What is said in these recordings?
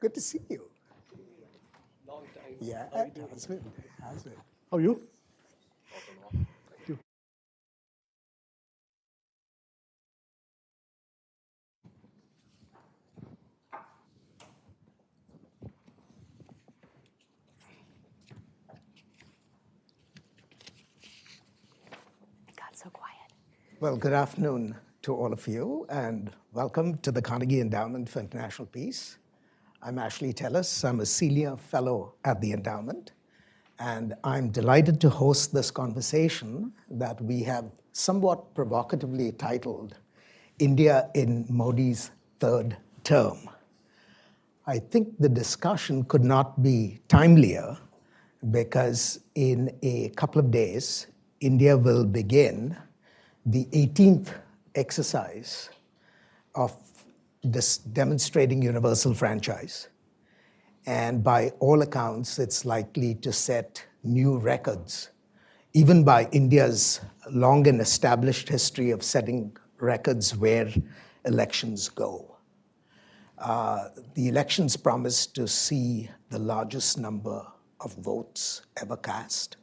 Good to see you. Long time. Yeah, How are you it doing? has been. It has been. How are you? Thank you. Got so quiet. Well, good afternoon to all of you, and welcome to the Carnegie Endowment for International Peace. I'm Ashley Tellis. I'm a senior fellow at the endowment, and I'm delighted to host this conversation that we have somewhat provocatively titled India in Modi's Third Term. I think the discussion could not be timelier because in a couple of days, India will begin the 18th exercise of this demonstrating universal franchise. And by all accounts, it's likely to set new records, even by India's long and established history of setting records where elections go. The elections promise to see the largest number of votes ever cast.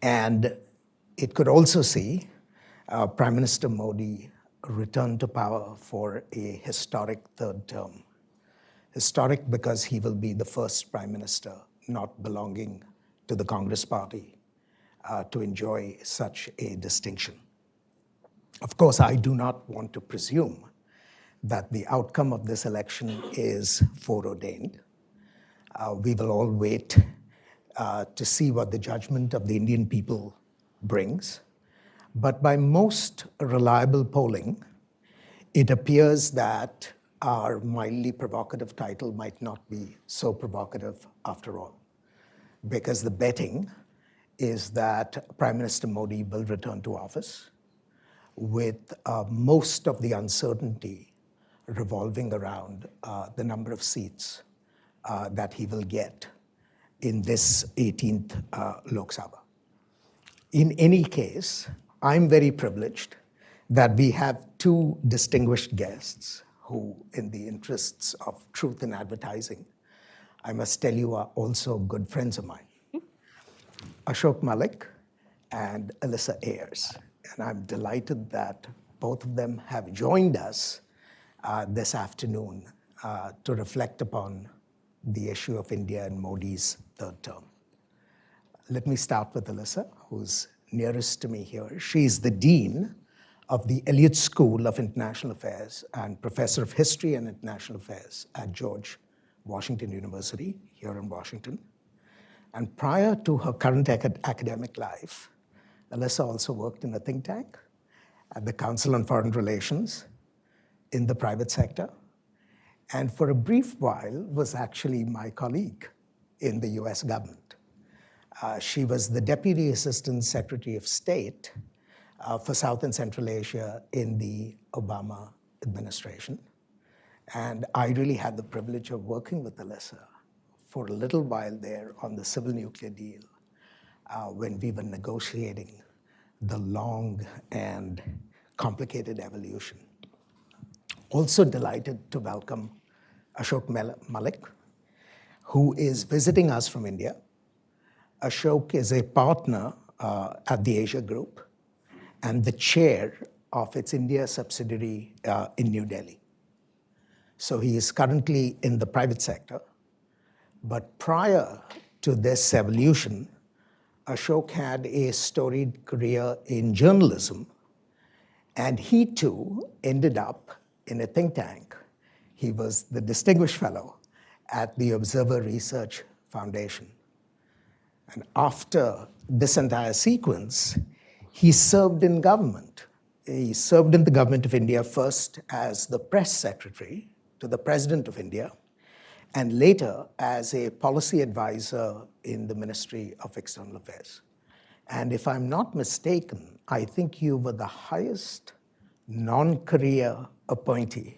And it could also see Prime Minister Modi return to power for a historic third term. Historic because he will be the first Prime Minister not belonging to the Congress Party to enjoy such a distinction. Of course, I do not want to presume that the outcome of this election is foreordained. We will all wait to see what the judgment of the Indian people brings. But by most reliable polling, it appears that our mildly provocative title might not be so provocative after all, because the betting is that Prime Minister Modi will return to office with most of the uncertainty revolving around the number of seats that he will get in this 18th Lok Sabha. In any case, I'm very privileged that we have two distinguished guests who, in the interests of truth in advertising, I must tell you are also good friends of mine. Ashok Malik and Alyssa Ayres. And I'm delighted that both of them have joined us this afternoon to reflect upon the issue of India and Modi's third term. Let me start with Alyssa, who's nearest to me here. She's the Dean of the Elliott School of International Affairs and Professor of History and International Affairs at George Washington University here in Washington. And prior to her current academic life, Alyssa also worked in a think tank at the Council on Foreign Relations in the private sector, and for a brief while was actually my colleague in the US government. She was the Deputy Assistant Secretary of State for South and Central Asia in the Obama administration. And I really had the privilege of working with Alyssa for a little while there on the civil nuclear deal when we were negotiating the long and complicated evolution. Also delighted to welcome Ashok Malik, who is visiting us from India. Ashok is a partner at the Asia Group and the chair of its India subsidiary in New Delhi. So he is currently in the private sector. But prior to this evolution, Ashok had a storied career in journalism, and he too ended up in a think tank. He was the distinguished fellow at the Observer Research Foundation. And after this entire sequence, he served in government. He served in the government of India first as the press secretary to the President of India, and later as a policy advisor in the Ministry of External Affairs. And if I'm not mistaken, I think you were the highest non-career appointee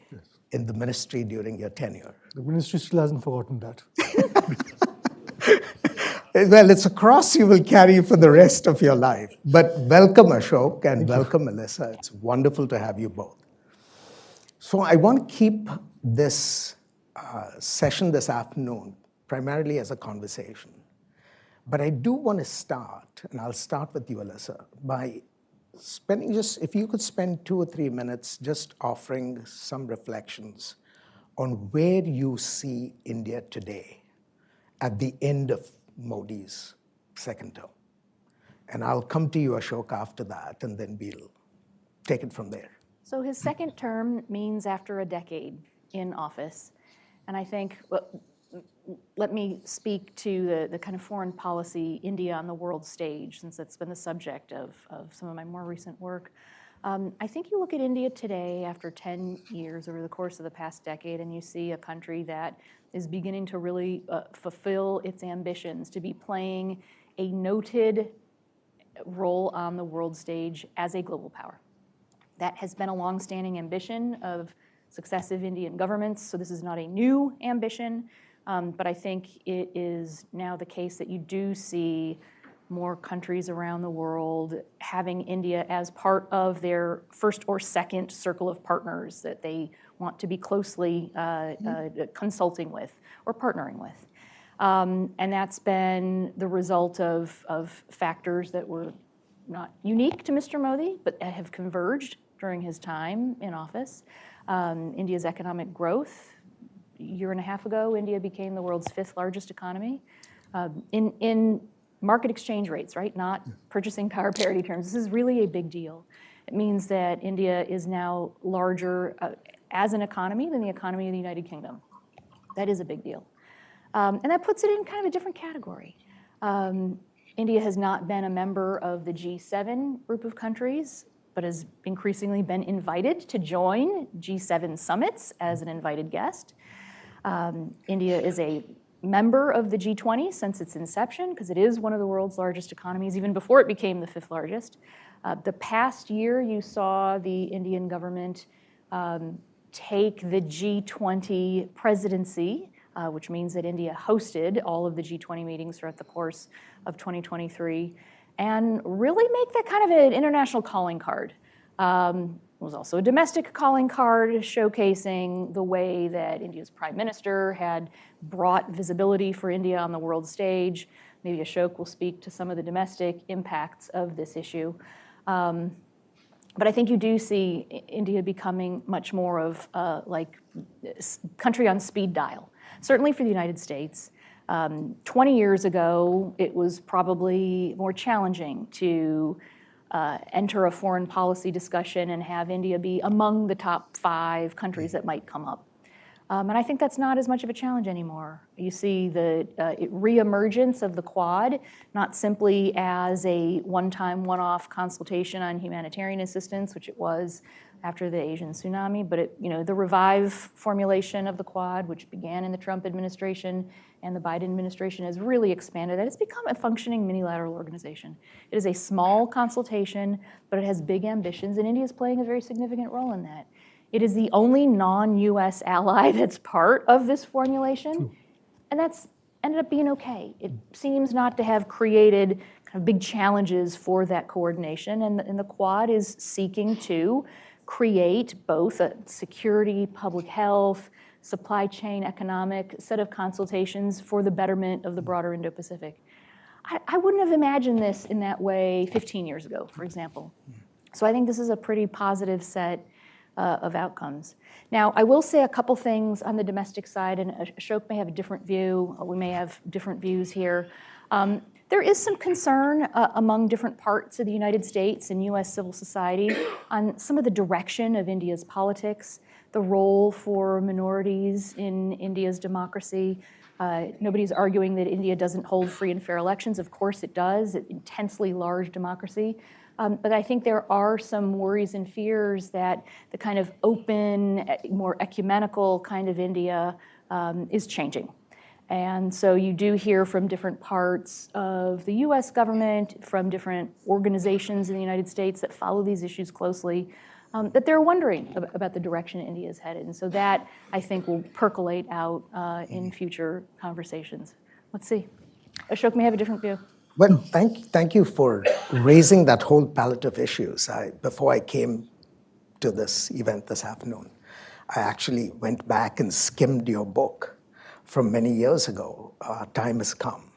in the ministry during your tenure. The ministry still hasn't forgotten that. Well, it's a cross you will carry for the rest of your life. But welcome, Ashok, and welcome, Alyssa. It's wonderful to have you both. So I want to keep this session this afternoon primarily as a conversation. But I do want to start, and I'll start with you, Alyssa, by spending if you could spend 2 or 3 minutes just offering some reflections on where you see India today at the end of Modi's second term. And I'll come to you, Ashok, after that, and then we'll take it from there. So his second term means after a decade in office. And I think, let me speak to the kind of foreign policy India on the world stage, since that's been the subject of some of my more recent work. I think you look at India today after 10 years over the course of the past decade, and you see a country that is beginning to really fulfill its ambitions to be playing a noted role on the world stage as a global power. That has been a longstanding ambition of successive Indian governments, so this is not a new ambition, but I think it is now the case that you do see more countries around the world having India as part of their first or second circle of partners that they want to be closely consulting with or partnering with. And that's been the result of factors that were not unique to Mr. Modi, but have converged during his time in office. India's economic growth. A year and a half ago, India became the world's 5th largest economy. In market exchange rates, right? Not purchasing power parity terms. This is really a big deal. It means that India is now larger as an economy than the economy of the United Kingdom. That is a big deal. And that puts it in kind of a different category. India has not been a member of the G7 group of countries, but has increasingly been invited to join G7 summits as an invited guest. India is a member of the G20 since its inception, because it is one of the world's largest economies, even before it became the 5th largest. The past year, you saw the Indian government take the G20 presidency, which means that India hosted all of the G20 meetings throughout the course of 2023, and really make that kind of an international calling card. It was also a domestic calling card showcasing the way that India's Prime Minister had brought visibility for India on the world stage. Maybe Ashok will speak to some of the domestic impacts of this issue. But I think you do see India becoming much more of like country on speed dial, certainly for the United States. 20 years ago, it was probably more challenging to enter a foreign policy discussion and have India be among the top 5 countries that might come up. And I think that's not as much of a challenge anymore. You see the reemergence of the Quad, not simply as a one-time, one-off consultation on humanitarian assistance, which it was after the Asian tsunami, but the Revive formulation of the Quad, which began in the Trump administration and the Biden administration, has really expanded that. It's become a functioning minilateral organization. It is a small consultation, but it has big ambitions, and India is playing a very significant role in that. It is the only non-US ally that's part of this formulation, and that's ended up being okay. It seems not to have created kind of big challenges for that coordination, and the Quad is seeking to create both a security, public health, supply chain, economic set of consultations for the betterment of the broader Indo-Pacific. I wouldn't have imagined this in that way 15 years ago, for example. So I think this is a pretty positive set of outcomes. Now, I will say a couple things on the domestic side, and Ashok may have a different view, we may have different views here. There is some concern among different parts of the United States and US civil society on some of the direction of India's politics, the role for minorities in India's democracy. Nobody's arguing that India doesn't hold free and fair elections. Of course it does, it's an intensely large democracy. But I think there are some worries and fears that the kind of open, more ecumenical kind of India is changing. And so you do hear from different parts of the US government, from different organizations in the United States that follow these issues closely, that they're wondering about the direction India is headed. And so that, I think, will percolate out in future conversations. Let's see. Ashok may have a different view. Well, thank you for raising that whole palette of issues before I came to this event this afternoon. I actually went back and skimmed your book from many years ago, Time Has Come.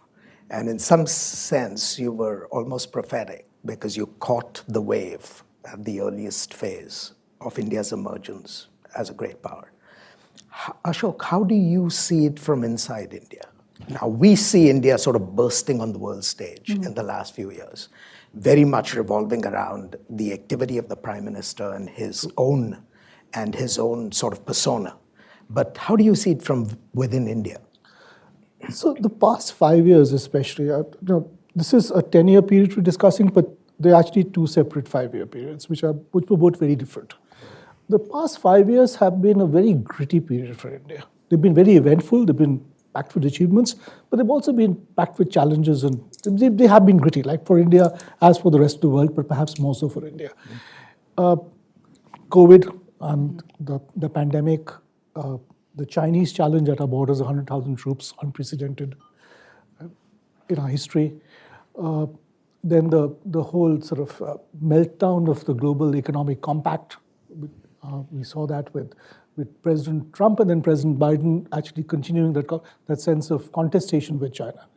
And in some sense, you were almost prophetic because you caught the wave at the earliest phase of India's emergence as a great power. Ashok, how do you see it from inside India? Now, we see India sort of bursting on the world stage in the last few years, very much revolving around the activity of the Prime Minister and his own sort of persona. But how do you see it from within India? So the past 5 years especially, this is a 10-year period we're discussing, but they're actually two separate 5-year periods, which were both very different. The past 5 years have been a very gritty period for India. They've been very eventful, they've been packed with achievements, but they've also been packed with challenges, and they have been gritty, like for India, as for the rest of the world, but perhaps more so for India. COVID and the pandemic, the Chinese challenge at our borders, 100,000 troops, unprecedented in our history. Then the whole sort of meltdown of the global economic compact. We saw that with President Trump and then President Biden actually continuing that sense of contestation with China.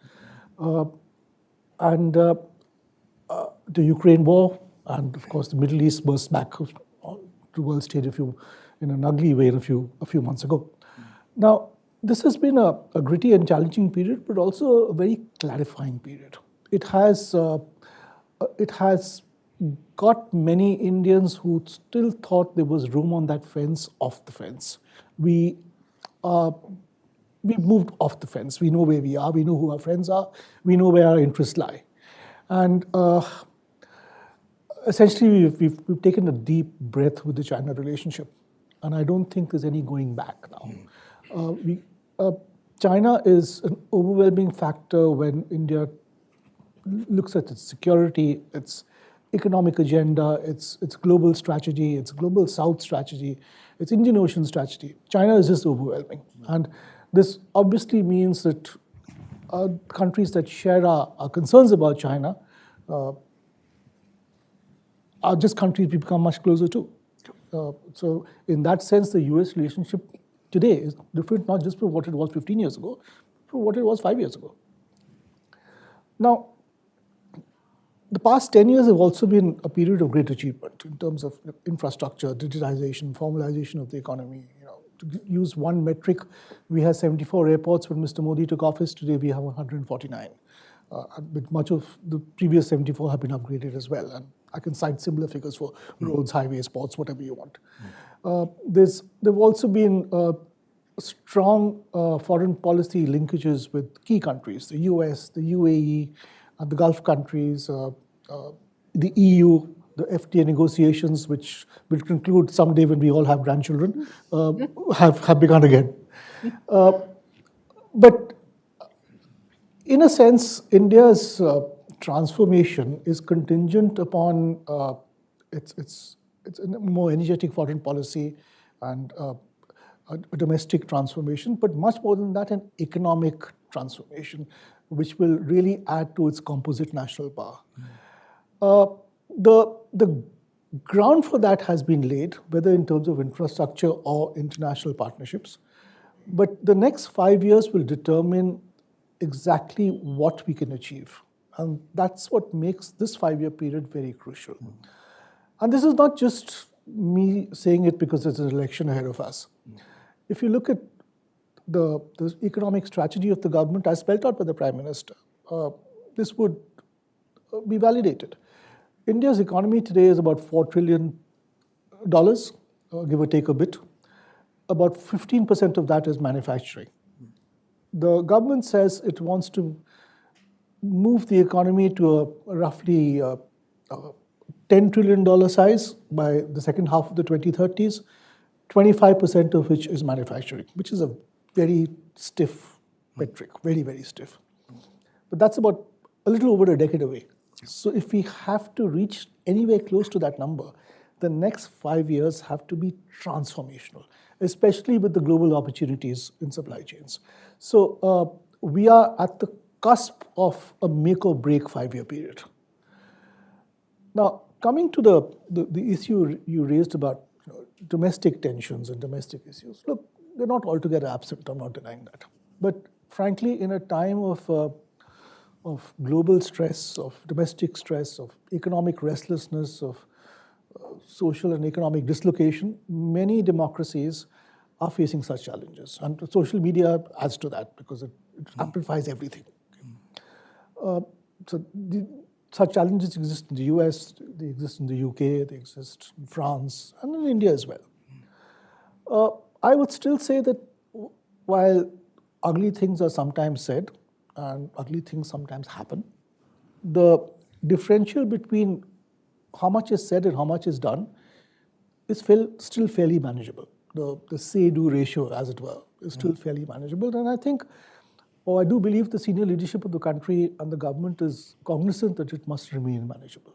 And the Ukraine war, and of course the Middle East burst back to the world stage in an ugly way a few months ago. Now, this has been a gritty and challenging period, but also a very clarifying period. It has got many Indians who still thought there was room on that fence off the fence. We moved off the fence. We know where we are. We know who our friends are. We know where our interests lie. And essentially, we've taken a deep breath with the China relationship. And I don't think there's any going back now. China is an overwhelming factor when India looks at its security, its economic agenda, its global strategy, its global South strategy, its Indian Ocean strategy. China is just overwhelming. And this obviously means that countries that share our concerns about China are just countries we become much closer to. So in that sense, the US relationship today is different, not just from what it was 15 years ago, but from what it was 5 years ago. Now, the past 10 years have also been a period of great achievement in terms of infrastructure, digitization, formalization of the economy. To use one metric, we had 74 airports when Mr. Modi took office. Today we have 149. But much of the previous 74 have been upgraded as well. And I can cite similar figures for roads, highways, ports, whatever you want. There've also been strong foreign policy linkages with key countries, the US, the UAE, the Gulf countries, the EU, the FTA negotiations, which will conclude someday when we all have grandchildren, have begun again. But in a sense, India's transformation is contingent upon its a more energetic foreign policy and a domestic transformation, but much more than that, an economic transformation, which will really add to its composite national power. The ground for that has been laid, whether in terms of infrastructure or international partnerships. But the next 5 years will determine exactly what we can achieve. And that's what makes this 5-year period very crucial. And this is not just me saying it because there's an election ahead of us. If you look at the economic strategy of the government as spelled out by the Prime Minister, this would be validated. India's economy today is about $4 trillion, give or take a bit. About 15% of that is manufacturing. The government says it wants to move the economy to a roughly $10 trillion size by the second half of the 2030s, 25% of which is manufacturing, which is a very stiff metric, very, very stiff. But that's about a little over a decade away. So if we have to reach anywhere close to that number, the next 5 years have to be transformational, especially with the global opportunities in supply chains. So we are at the cusp of a make or break 5-year period. Now, coming to the issue you raised about domestic tensions and domestic issues. Look, they're not altogether absent, I'm not denying that. But frankly, in a time of global stress, of domestic stress, of economic restlessness, of social and economic dislocation, many democracies are facing such challenges. And social media adds to that because it amplifies everything. Such challenges exist in the US, they exist in the UK, they exist in France, and in India as well. I would still say that while ugly things are sometimes said and ugly things sometimes happen, the differential between how much is said and how much is done is still fairly manageable. The say-do ratio, as it were, is still fairly manageable. And I think, or I do believe the senior leadership of the country and the government is cognizant that it must remain manageable.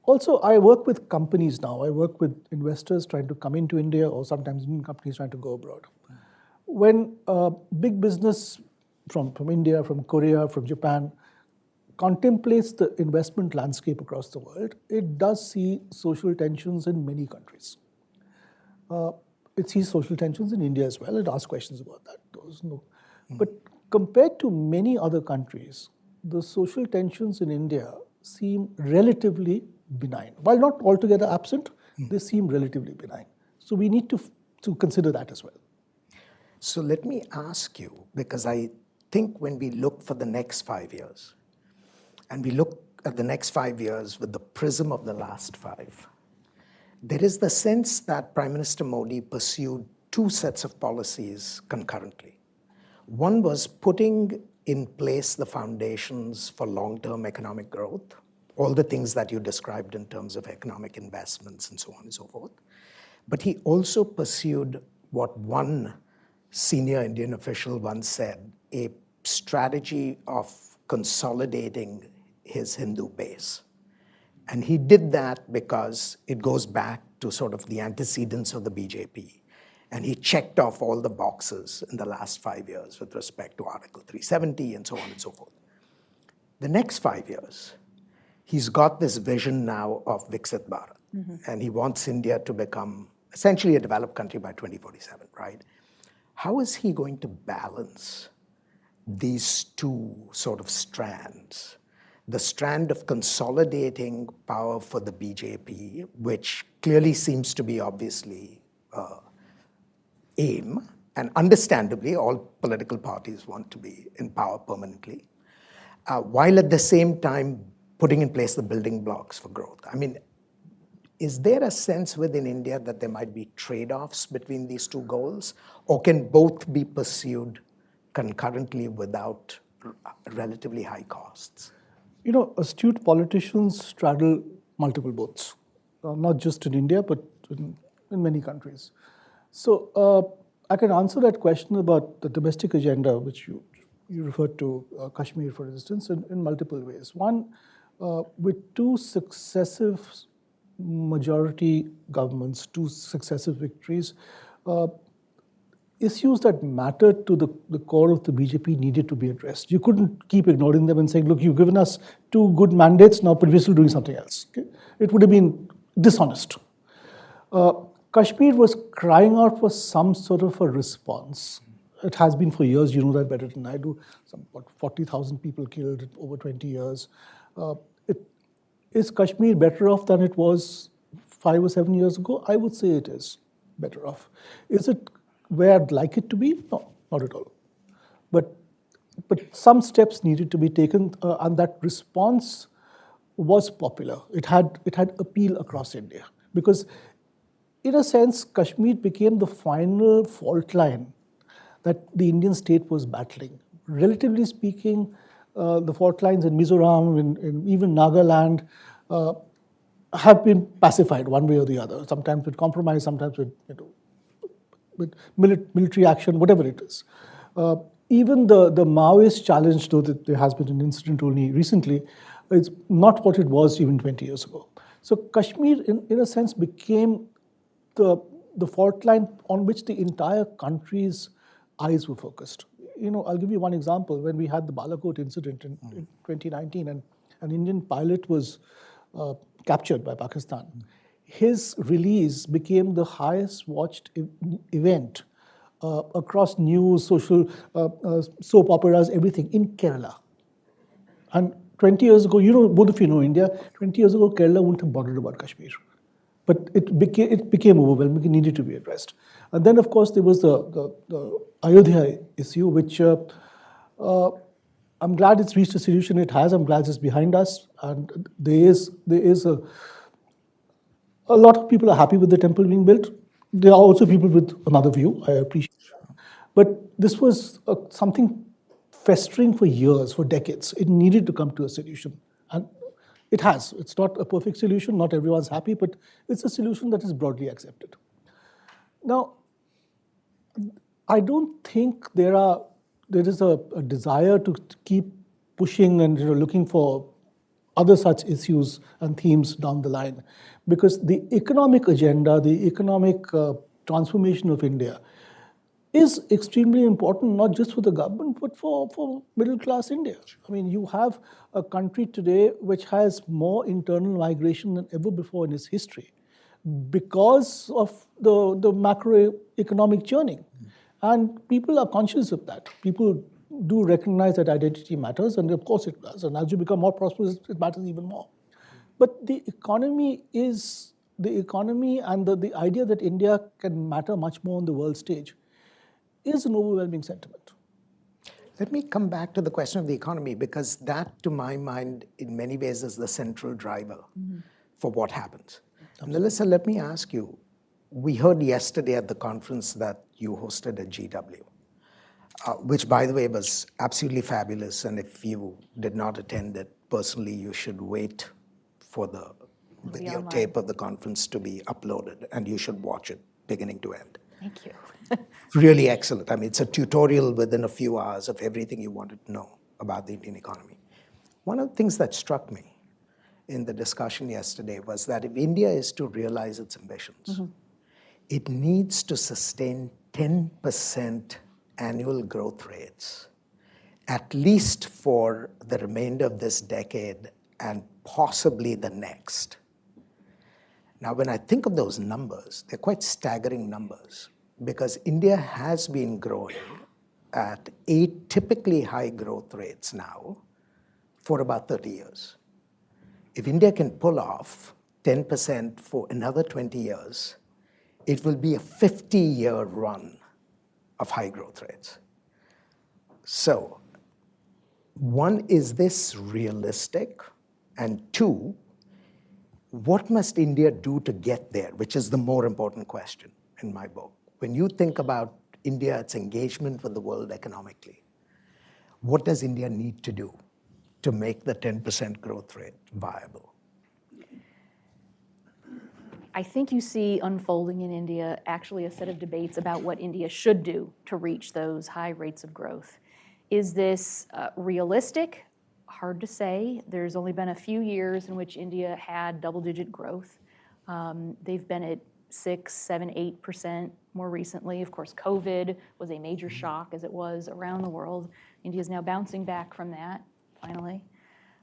Also, I work with companies now. I work with investors trying to come into India or sometimes Indian companies trying to go abroad. When big business from India, from Korea, from Japan contemplates the investment landscape across the world, it does see social tensions in many countries. It sees social tensions in India as well. It asks questions about that. But compared to many other countries, the social tensions in India seem relatively benign. While not altogether absent, they seem relatively benign. So we need to consider that as well. So let me ask you, because I think when we look for the next 5 years, and we look at the next 5 years with the prism of the last 5, there is the sense that Prime Minister Modi pursued 2 sets of policies concurrently. One was putting in place the foundations for long-term economic growth, all the things that you described in terms of economic investments and so on and so forth. But he also pursued what one senior Indian official once said, a strategy of consolidating his Hindu base. And he did that because it goes back to sort of the antecedents of the BJP. And he checked off all the boxes in the last 5 years with respect to Article 370 and so on and so forth. The next 5 years, he's got this vision now of Viksit Bharat. And he wants India to become essentially a developed country by 2047, right? How is he going to balance these 2 sort of strands? The strand of consolidating power for the BJP, which clearly seems to be obviously aim, and understandably all political parties want to be in power permanently, while at the same time putting in place the building blocks for growth. I mean, is there a sense within India that there might be trade-offs between these 2 goals, or can both be pursued concurrently without relatively high costs? Astute politicians straddle multiple boats, not just in India, but in many countries. So I can answer that question about the domestic agenda, which you referred to, Kashmir, for instance, in multiple ways. One, with 2 successive majority governments, 2 successive victories, issues that mattered to the core of the BJP needed to be addressed. You couldn't keep ignoring them and saying, look, you've given us 2 good mandates, now but we're still doing something else. Okay? It would have been dishonest. Kashmir was crying out for some sort of a response. It has been for years, you know that better than I do. 40,000 people killed over 20 years. Is Kashmir better off than it was 5 or 7 years ago? I would say it is better off. Is it where I'd like it to be? No, not at all. But some steps needed to be taken, and that response was popular. It had appeal across India. Because in a sense, Kashmir became the final fault line that the Indian state was battling. Relatively speaking, the fault lines in Mizoram, in even Nagaland, have been pacified one way or the other, sometimes with compromise, sometimes with military action, whatever it is. Even the Maoist challenge, though that there has been an incident only recently, is not what it was even 20 years ago. So Kashmir, in a sense, became the fault line on which the entire country's eyes were focused. I'll give you one example. When we had the Balakot incident in 2019 and an Indian pilot was captured by Pakistan, his release became the highest watched event across news, social soap operas, everything in Kerala. And 20 years ago, both of you know India, 20 years ago, Kerala wouldn't have bothered about Kashmir. But it became overwhelming, it needed to be addressed. And then, of course, there was the Ayodhya issue, which I'm glad it's reached a solution it has. I'm glad it's behind us. And there is a lot of people are happy with the temple being built. There are also people with another view, I appreciate. But this was something festering for years, for decades. It needed to come to a solution. And it has. It's not a perfect solution. Not everyone's happy, but it's a solution that is broadly accepted. Now, I don't think there is a desire to keep pushing and looking for other such issues and themes down the line, because the economic agenda, the economic transformation of India is extremely important, not just for the government, but for middle-class India. I mean, you have a country today which has more internal migration than ever before in its history because of the macroeconomic churning. And people are conscious of that. People do recognize that identity matters, and of course it does. And as you become more prosperous, it matters even more. But the economy and the idea that India can matter much more on the world stage is an overwhelming sentiment. Let me come back to the question of the economy, because that, to my mind, in many ways is the central driver for what happens. And Alyssa, let me ask you, we heard yesterday at the conference that you hosted at GW, which, by the way, was absolutely fabulous. And if you did not attend it personally, you should wait for the videotape of the conference to be uploaded, and you should watch it beginning to end. Thank you. Really excellent. I mean, it's a tutorial within a few hours of everything you wanted to know about the Indian economy. One of the things that struck me in the discussion yesterday was that if India is to realize its ambitions, it needs to sustain 10% annual growth rates, at least for the remainder of this decade and possibly the next. Now, when I think of those numbers, they're quite staggering numbers, because India has been growing at atypically high growth rates now for about 30 years. If India can pull off 10% for another 20 years, it will be a 50-year run of high growth rates. So, one, is this realistic? And two, what must India do to get there, which is the more important question in my book. When you think about India, its engagement with the world economically, what does India need to do to make the 10% growth rate viable? I think you see unfolding in India actually a set of debates about what India should do to reach those high rates of growth. Is this realistic? Hard to say. There's only been a few years in which India had double-digit growth. They've been at 6, 7, 8% more recently. Of course, COVID was a major shock, as it was around the world. India is now bouncing back from that, finally.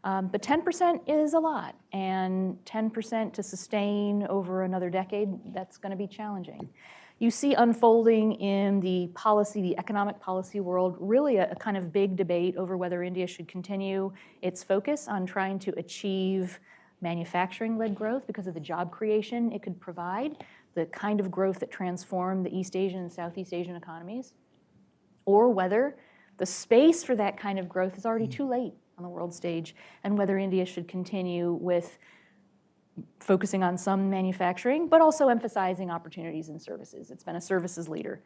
But 10% is a lot, and 10% to sustain over another decade, that's going to be challenging. You see unfolding in the policy, the economic policy world, really a kind of big debate over whether India should continue its focus on trying to achieve manufacturing-led growth because of the job creation it could provide, the kind of growth that transformed the East Asian and Southeast Asian economies, or whether the space for that kind of growth is already too late on the world stage, and whether India should continue with focusing on some manufacturing, but also emphasizing opportunities in services. It's been a services leader.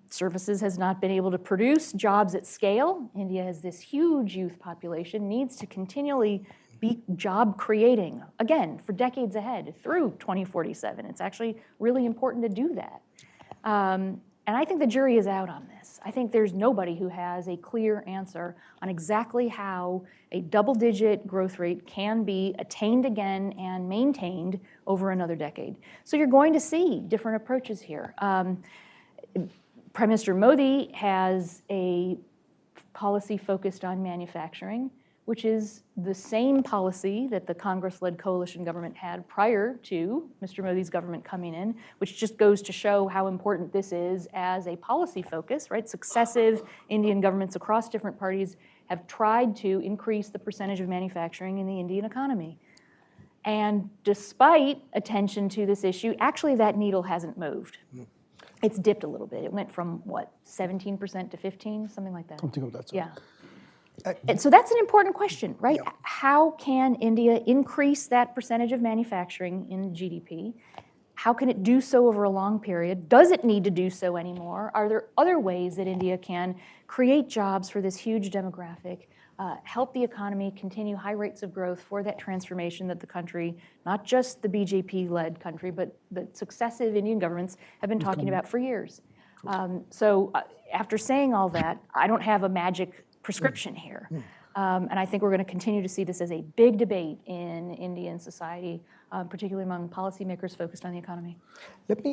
Services has not been able to produce jobs at scale. India has this huge youth population, needs to continually be job creating, again, for decades ahead, through 2047. It's actually really important to do that. And I think the jury is out on this. I think there's nobody who has a clear answer on exactly how a double-digit growth rate can be attained again and maintained over another decade. So you're going to see different approaches here. Prime Minister Modi has a policy focused on manufacturing. which is the same policy that the Congress-led coalition government had prior to Mr. Modi's government coming in, which just goes to show how important this is as a policy focus, right? Successive Indian governments across different parties have tried to increase the percentage of manufacturing in the Indian economy. And despite attention to this issue, actually that needle hasn't moved. It's dipped a little bit. It went from, what, 17% to 15, something like that? Something of that sort. Yeah. And so that's an important question, right? Yeah. How can India increase that percentage of manufacturing in GDP? How can it do so over a long period? Does it need to do so anymore? Are there other ways that India can create jobs for this huge demographic, help the economy continue high rates of growth for that transformation that the country, not just the BJP-led country, but the successive Indian governments have been talking about for years? So after saying all that, I don't have a magic prescription here. And I think we're going to continue to see this as a big debate in Indian society, particularly among policymakers focused on the economy. Let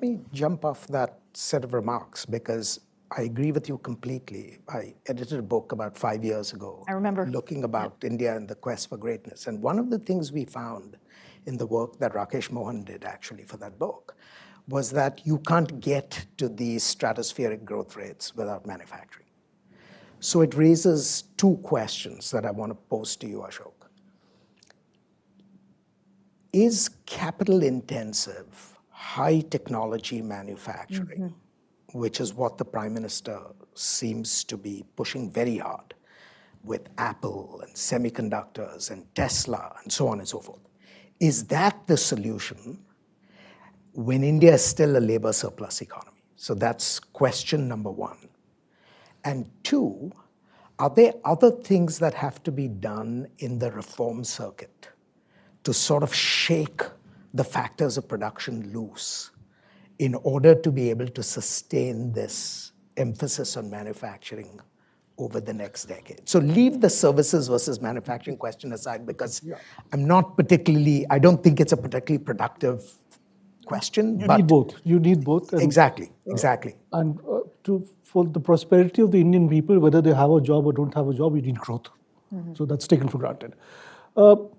me jump off that set of remarks because I agree with you completely. I edited a book about 5 years ago. I remember. Looking about India and the quest for greatness. And one of the things we found in the work that Rakesh Mohan did actually for that book was that you can't get to these stratospheric growth rates without manufacturing. So it raises two questions that I want to pose to you, Ashok. Is capital-intensive, high-technology manufacturing, which is what the Prime Minister seems to be pushing very hard with Apple and semiconductors and Tesla and so on and so forth, is that the solution when India is still a labor surplus economy? So that's question number one. And two, are there other things that have to be done in the reform circuit to sort of shake the factors of production loose in order to be able to sustain this emphasis on manufacturing over the next decade? So leave the services versus manufacturing question aside because I don't think it's a particularly productive question. You need both. You need both. And, exactly. And for the prosperity of the Indian people, whether they have a job or don't have a job, you need growth. So that's taken for granted. Let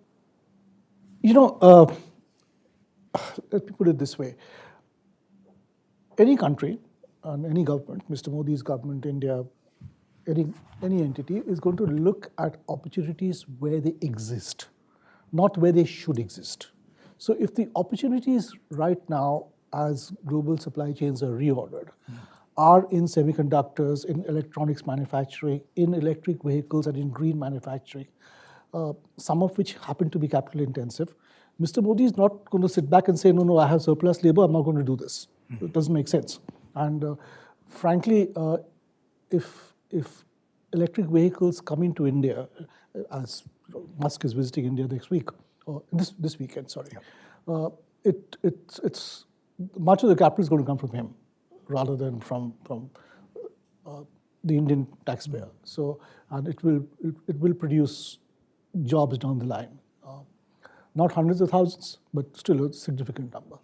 me put it this way. Any country and any government, Mr. Modi's government, India, any entity is going to look at opportunities where they exist, not where they should exist. So if the opportunities right now, as global supply chains are reordered, are in semiconductors, in electronics manufacturing, in electric vehicles, and in green manufacturing, some of which happen to be capital intensive, Mr. Modi is not going to sit back and say, no, I have surplus labor, I'm not going to do this. It doesn't make sense. And frankly, if electric vehicles come into India, as Musk is visiting India next week, or this weekend, sorry, it's much of the capital is going to come from him rather than from the Indian taxpayer. So, and it will produce jobs down the line. Not hundreds of thousands, but still a significant number.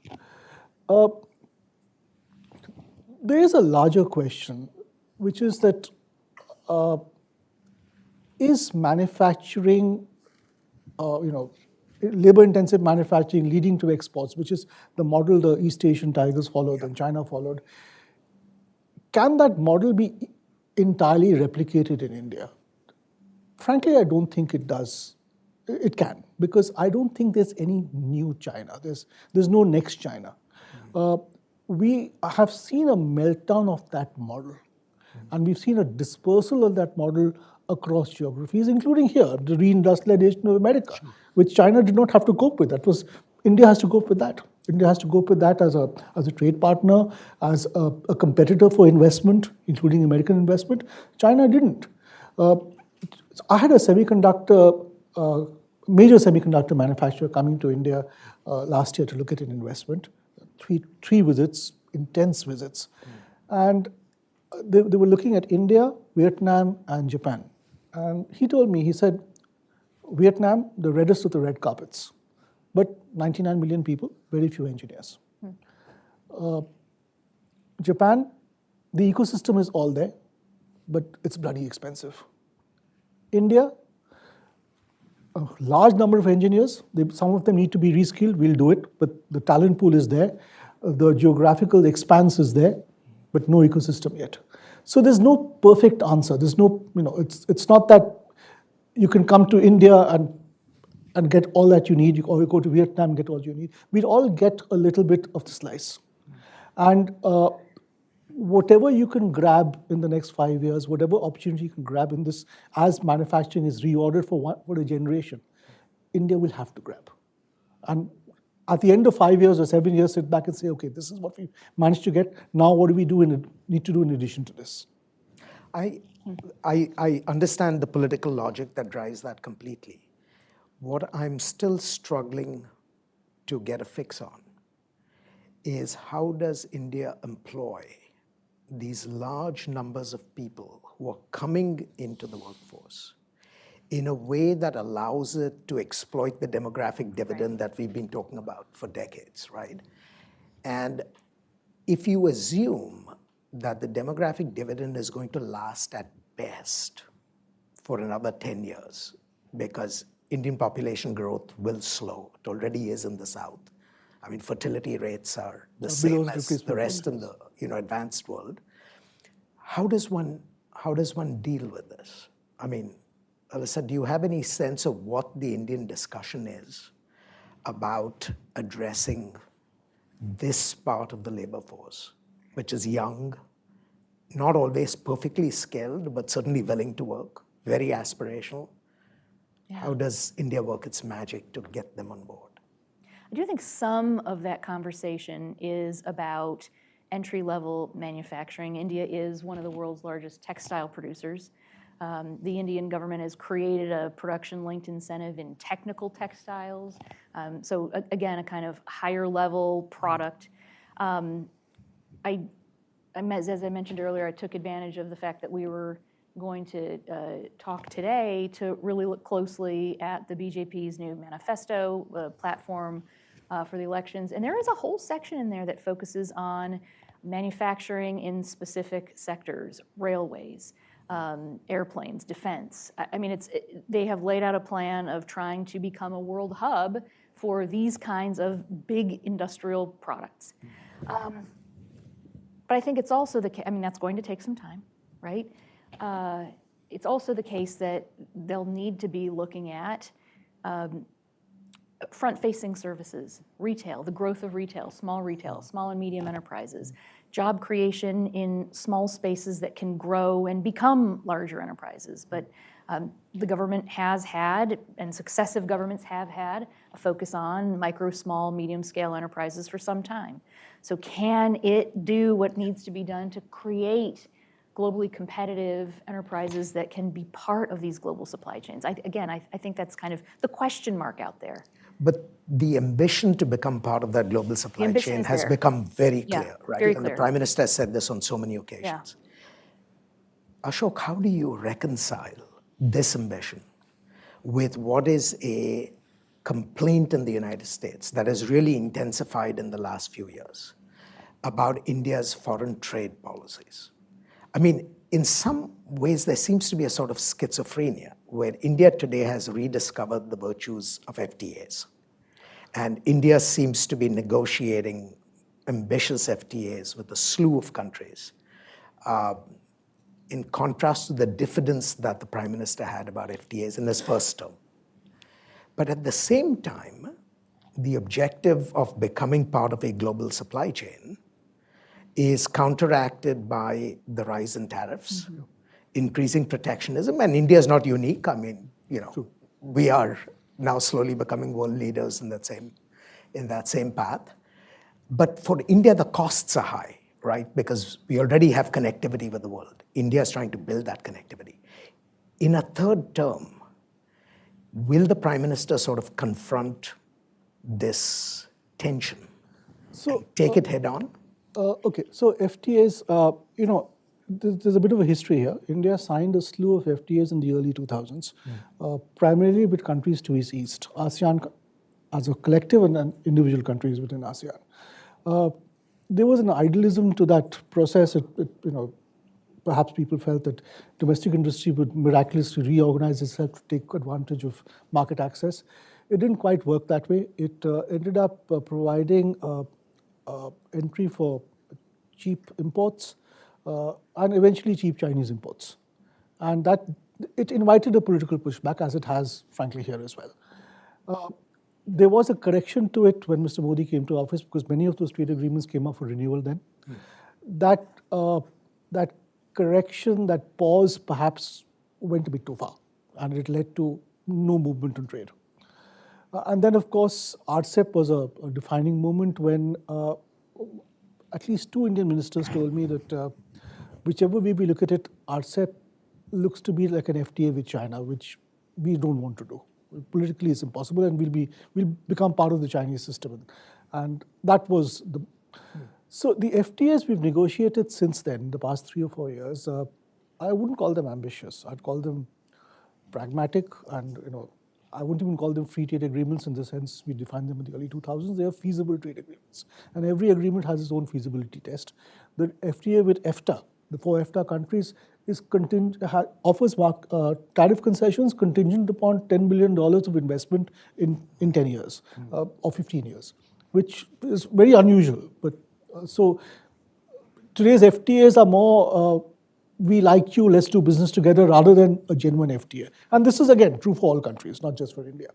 There is a larger question, which is that is manufacturing, labor-intensive manufacturing leading to exports, which is the model the East Asian tigers followed and China followed. Can that model be entirely replicated in India? Frankly, I don't think it does. It can, because I don't think there's any new China. There's no next China. We have seen a meltdown of that model, and we've seen a dispersal of that model across geographies, including here, the reindustrialization of America, which China did not have to cope with. India has to cope with that. India has to cope with that as a trade partner, as a competitor for investment, including American investment. China didn't. I had a major semiconductor manufacturer coming to India last year to look at an investment. Three visits, intense visits. And they were looking at India, Vietnam, and Japan. And he told me, he said, Vietnam, the reddest of the red carpets, but 99 million people, very few engineers. Japan, the ecosystem is all there, but it's bloody expensive. India, a large number of engineers. Some of them need to be reskilled. We'll do it, but the talent pool is there. The geographical expanse is there, but no ecosystem yet. So there's no perfect answer. There's no, it's not that you can come to India and get all that you need, or you go to Vietnam and get all you need. We'll all get a little bit of the slice. And whatever you can grab in the next 5 years, whatever opportunity you can grab in this, as manufacturing is reordered for a generation, India will have to grab. And at the end of 5 years or 7 years, sit back and say, okay, this is what we managed to get. Now what do we need to do in addition to this? I understand the political logic that drives that completely. What I'm still struggling to get a fix on is how does India employ these large numbers of people who are coming into the workforce in a way that allows it to exploit the demographic dividend that we've been talking about for decades, right? And if you assume that the demographic dividend is going to last at best for another 10 years, because Indian population growth will slow. It already is in the South. I mean, fertility rates are the same as the rest in the advanced world. How does one deal with this? I mean, Alyssa, do you have any sense of what the Indian discussion is about addressing this part of the labor force, which is young, not always perfectly skilled, but certainly willing to work, very aspirational? Yeah. How does India work its magic to get them on board? I do think some of that conversation is about entry-level manufacturing. India is one of the world's largest textile producers. The Indian government has created a production-linked incentive in technical textiles. So again, a kind of higher-level product. As I mentioned earlier, I took advantage of the fact that we were going to talk today to really look closely at the BJP's new manifesto, platform for the elections. And there is a whole section in there that focuses on manufacturing in specific sectors, railways, airplanes, defense. I mean, they have laid out a plan of trying to become a world hub for these kinds of big industrial products. But I think it's also the case, I mean, that's going to take some time, right? It's also the case that they'll need to be looking at front-facing services, retail, the growth of retail, small and medium enterprises, job creation in small spaces that can grow and become larger enterprises. But the government has had, and successive governments have had, a focus on micro, small, medium-scale enterprises for some time. So can it do what needs to be done to create globally competitive enterprises that can be part of these global supply chains? I think that's kind of the question mark out there. But the ambition to become part of that global supply chain has become very clear, right? Very and clear. The Prime Minister has said this on so many occasions. Yeah. Ashok, how do you reconcile this ambition with what is a complaint in the United States that has really intensified in the last few years about India's foreign trade policies? I mean, in some ways, there seems to be a sort of schizophrenia where India today has rediscovered the virtues of FTAs. And India seems to be negotiating ambitious FTAs with a slew of countries, in contrast to the diffidence that the Prime Minister had about FTAs in his first term. But at the same time, the objective of becoming part of a global supply chain is counteracted by the rise in tariffs, increasing protectionism, and India is not unique. I mean, we are now slowly becoming world leaders in that same path. But for India, the costs are high, right? Because we already have connectivity with the world. India is trying to build that connectivity. In a third term, will the Prime Minister sort of confront this tension and take it head on? Okay, so FTAs, there's a bit of a history here. India signed a slew of FTAs in the early 2000s, primarily with countries to its east, ASEAN as a collective and then individual countries within ASEAN. There was an idealism to that process. perhaps people felt that domestic industry would miraculously reorganize itself to take advantage of market access. It didn't quite work that way. It ended up providing entry for cheap imports and eventually cheap Chinese imports. And that it invited a political pushback, as it has, frankly, here as well. There was a correction to it when Mr. Modi came to office, because many of those trade agreements came up for renewal then. That correction, that pause, perhaps went a bit too far, and it led to no movement on trade. And then, of course, RCEP was a defining moment when at least two Indian ministers told me that whichever way we look at it, RCEP looks to be like an FTA with China, which we don't want to do. Politically, it's impossible, and we'll become part of the Chinese system. And that was the... So the FTAs we've negotiated since then, the past 3 or 4 years, I wouldn't call them ambitious. I'd call them pragmatic, and I wouldn't even call them free trade agreements in the sense we defined them in the early 2000s. They are feasible trade agreements, and every agreement has its own feasibility test. The FTA with EFTA, the 4 EFTA countries, offers tariff concessions contingent upon $10 billion of investment in 10 years or 15 years, which is very unusual. But so today's FTAs are more we like you, let's do business together, rather than a genuine FTA. And this is, again, true for all countries, not just for India.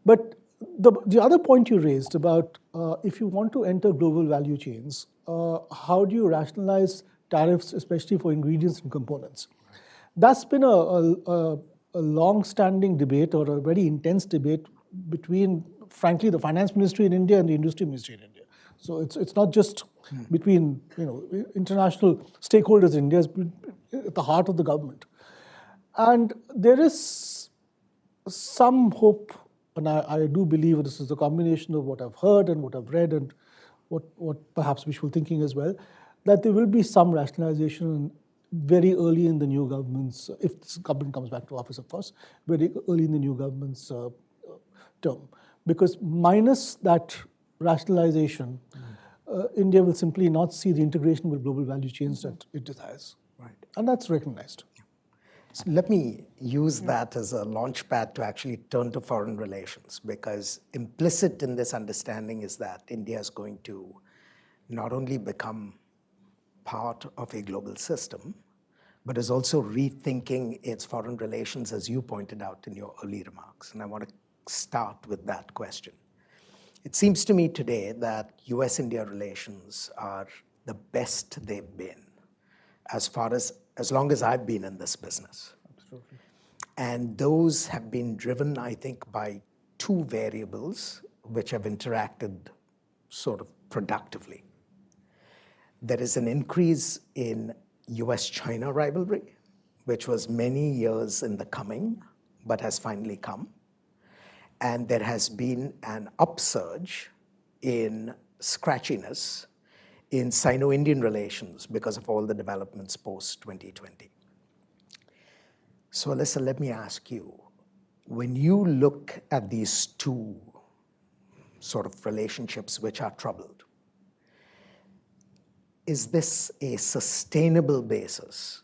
But the other point you raised about if you want to enter global value chains, how do you rationalize tariffs, especially for ingredients and components? That's been a long-standing debate, or a very intense debate between, frankly, the finance ministry in India and the industry ministry in India. So it's not just between international stakeholders in India, it's at the heart of the government. And there is some hope, and I do believe this is a combination of what I've heard and what I've read and what perhaps wishful thinking as well, that there will be some rationalization very early in the new government's, if this government comes back to office, of course, very early in the new government's term. Because minus that rationalization, India will simply not see the integration with global value chains that it desires. Right. And that's recognized. So let me use that as a launch pad to actually turn to foreign relations, because implicit in this understanding is that India is going to not only become part of a global system, but is also rethinking its foreign relations, as you pointed out in your early remarks. And I want to start with that question. It seems to me today that US-India relations are the best they've been as long as I've been in this business. Absolutely. And those have been driven, I think, by 2 variables which have interacted sort of productively. There is an increase in US-China rivalry, which was many years in the coming, but has finally come. And there has been an upsurge in scratchiness in Sino-Indian relations because of all the developments post-2020. So Alyssa, let me ask you, when you look at these 2 sort of relationships which are troubled, is this a sustainable basis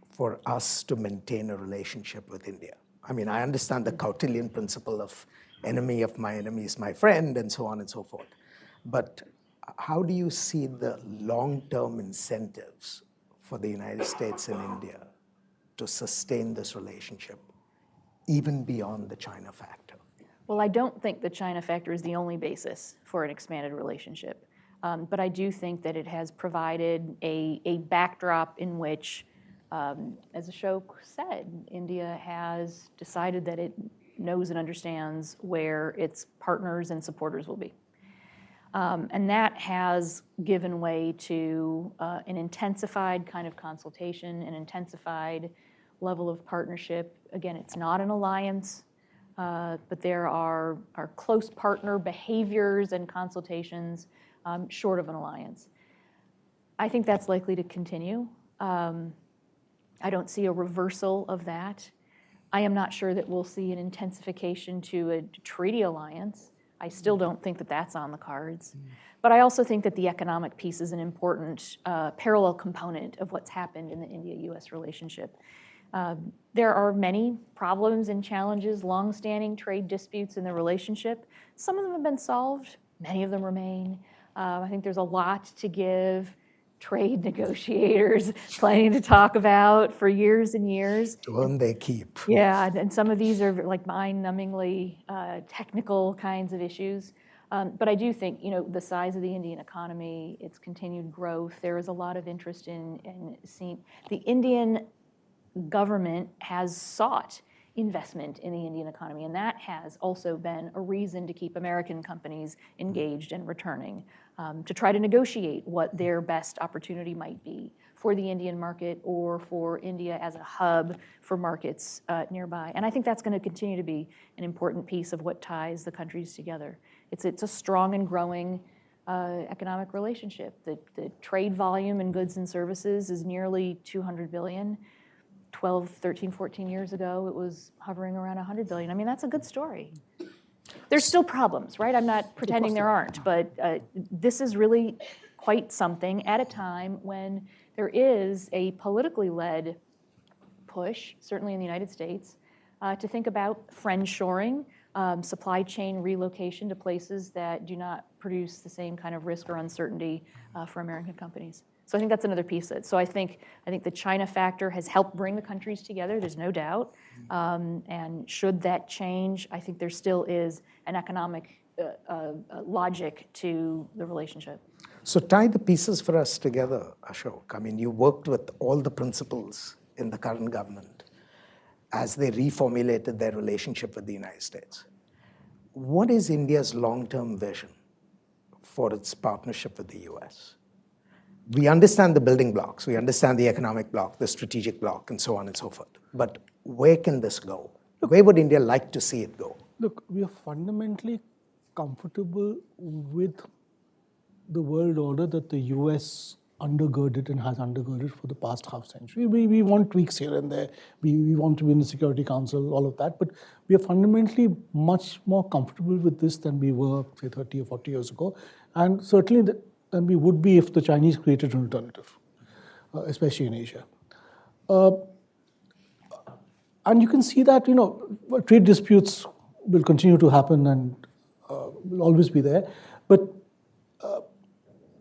for us to maintain a relationship with India? I mean, I understand the Kautilyan principle of enemy of my enemy is my friend, and so on and so forth. But how do you see the long-term incentives for the United States and India to sustain this relationship, even beyond the China factor? Well, I don't think the China factor is the only basis for an expanded relationship. But I do think that it has provided a backdrop in which, as Ashok said, India has decided that it knows and understands where its partners and supporters will be. And that has given way to an intensified kind of consultation, an intensified level of partnership. Again, it's not an alliance, but there are close partner behaviors and consultations short of an alliance. I think that's likely to continue. I don't see a reversal of that. I am not sure that we'll see an intensification to a treaty alliance. I still don't think that that's on the cards. But I also think that the economic piece is an important parallel component of what's happened in the India-US relationship. There are many problems and challenges, long-standing trade disputes in the relationship. Some of them have been solved, many of them remain. I think there's a lot to give trade negotiators plenty to talk about for years and years. To earn their keep. Yeah, and some of these are like mind-numbingly technical kinds of issues. But I do think, the size of the Indian economy, its continued growth, there is a lot of interest in seeing. The Indian government has sought investment in the Indian economy, and that has also been a reason to keep American companies engaged and returning, to try to negotiate what their best opportunity might be for the Indian market or for India as a hub for markets nearby. And I think that's going to continue to be an important piece of what ties the countries together. It's a strong and growing economic relationship. The trade volume in goods and services is nearly 200 billion. 12, 13, 14 years ago, it was hovering around 100 billion. I mean, that's a good story. There's still problems, right? I'm not pretending there aren't, but this is really quite something at a time when there is a politically led push, certainly in the United States, to think about friendshoring, supply chain relocation to places that do not produce the same kind of risk or uncertainty for American companies. So I think that's another piece of it. So I think the China factor has helped bring the countries together, there's no doubt. And should that change, I think there still is an economic logic to the relationship. So tie the pieces for us together, Ashok. I mean, you worked with all the principals in the current government as they reformulated their relationship with the United States. What is India's long-term vision for its partnership with the US? We understand the building blocks, we understand the economic block, the strategic block, and so on and so forth. But where can this go? Where would India like to see it go? Look, we are fundamentally comfortable with the world order that the US undergirded and has undergirded for the past half century. We want tweaks here and there. We want to be in the Security Council, all of that. But we are fundamentally much more comfortable with this than we were, say, 30 or 40 years ago. And certainly than we would be if the Chinese created an alternative, especially in Asia. And you can see that, trade disputes will continue to happen and will always be there. But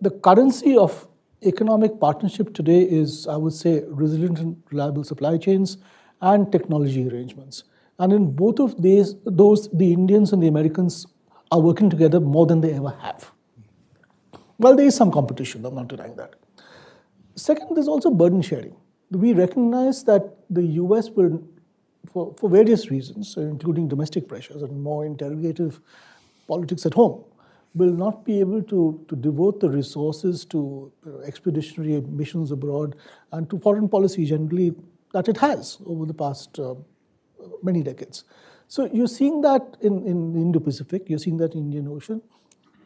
the currency of economic partnership today is, I would say, resilient and reliable supply chains and technology arrangements. And in both of those, the Indians and the Americans are working together more than they ever have. Well, there is some competition, I'm not denying that. Second, there's also burden sharing. We recognize that the US will, for various reasons, including domestic pressures and more interrogative politics at home, will not be able to devote the resources to expeditionary missions abroad and to foreign policy generally that it has over the past many decades. So you're seeing that in Indo-Pacific, you're seeing that in Indian Ocean,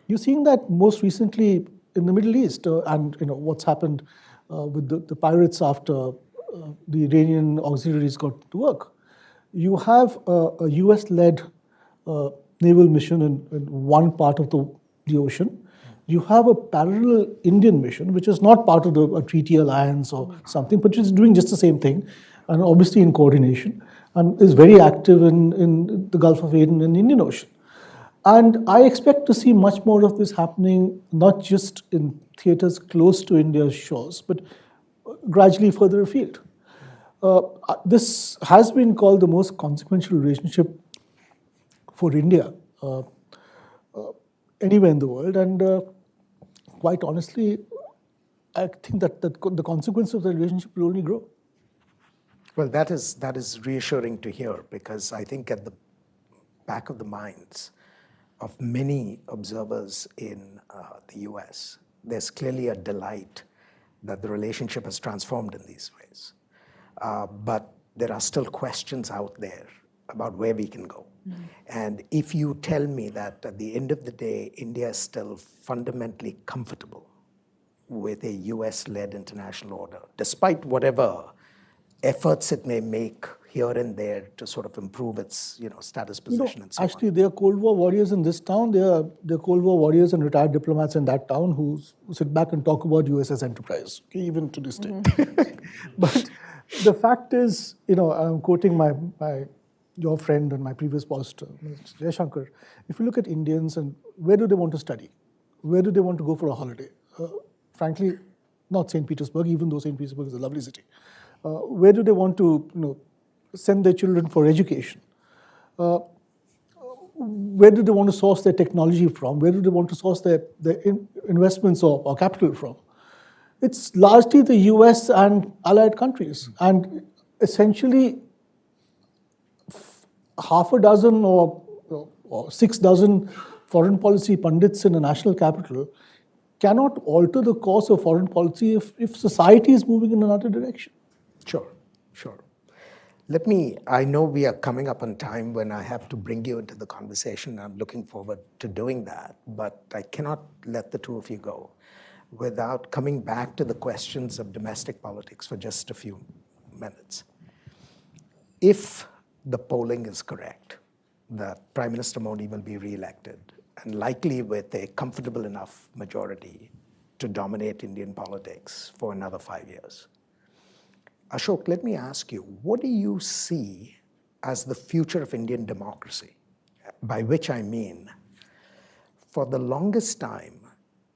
you're seeing that most recently in the Middle East, and what's happened with the pirates after the Iranian auxiliaries got to work. You have a US-led naval mission in one part of the ocean. You have a parallel Indian mission, which is not part of a treaty alliance or something, but is doing just the same thing, and obviously in coordination, and is very active in the Gulf of Aden and the Indian Ocean. And I expect to see much more of this happening, not just in theaters close to India's shores, but gradually further afield. This has been called the most consequential relationship for India anywhere in the world. And quite honestly, I think that the consequence of the relationship will only grow. Well, that is reassuring to hear, because I think at the back of the minds of many observers in the US, there's clearly a delight that the relationship has transformed in these ways. But there are still questions out there about where we can go. Mm-hmm. And if you tell me that at the end of the day, India is still fundamentally comfortable with a US-led international order, despite whatever efforts it may make here and there to sort of improve its status position and so actually, they are Cold War warriors in this town. They're Cold War warriors and retired diplomats in that town who sit back and talk about USS Enterprise, okay, even to this day. But the fact is, I'm quoting your friend and my previous boss, Mr. Jaishankar. If you look at Indians and where do they want to study? Where do they want to go for a holiday? Frankly, not St. Petersburg, even though St. Petersburg is a lovely city. Where do they want to send their children for education? Where do they want to source their technology from? Where do they want to source their investments or capital from? It's largely the US and allied countries. And essentially, half a dozen or 6 dozen foreign policy pundits in a national capital cannot alter the course of foreign policy if society is moving in another direction. Sure. I know we are coming up on time when I have to bring you into the conversation. I'm looking forward to doing that, but I cannot let the two of you go without coming back to the questions of domestic politics for just a few minutes. If the polling is correct, that Prime Minister Modi will be re-elected, and likely with a comfortable enough majority to dominate Indian politics for another 5 years. Ashok, let me ask you, what do you see as the future of Indian democracy? By which I mean, for the longest time,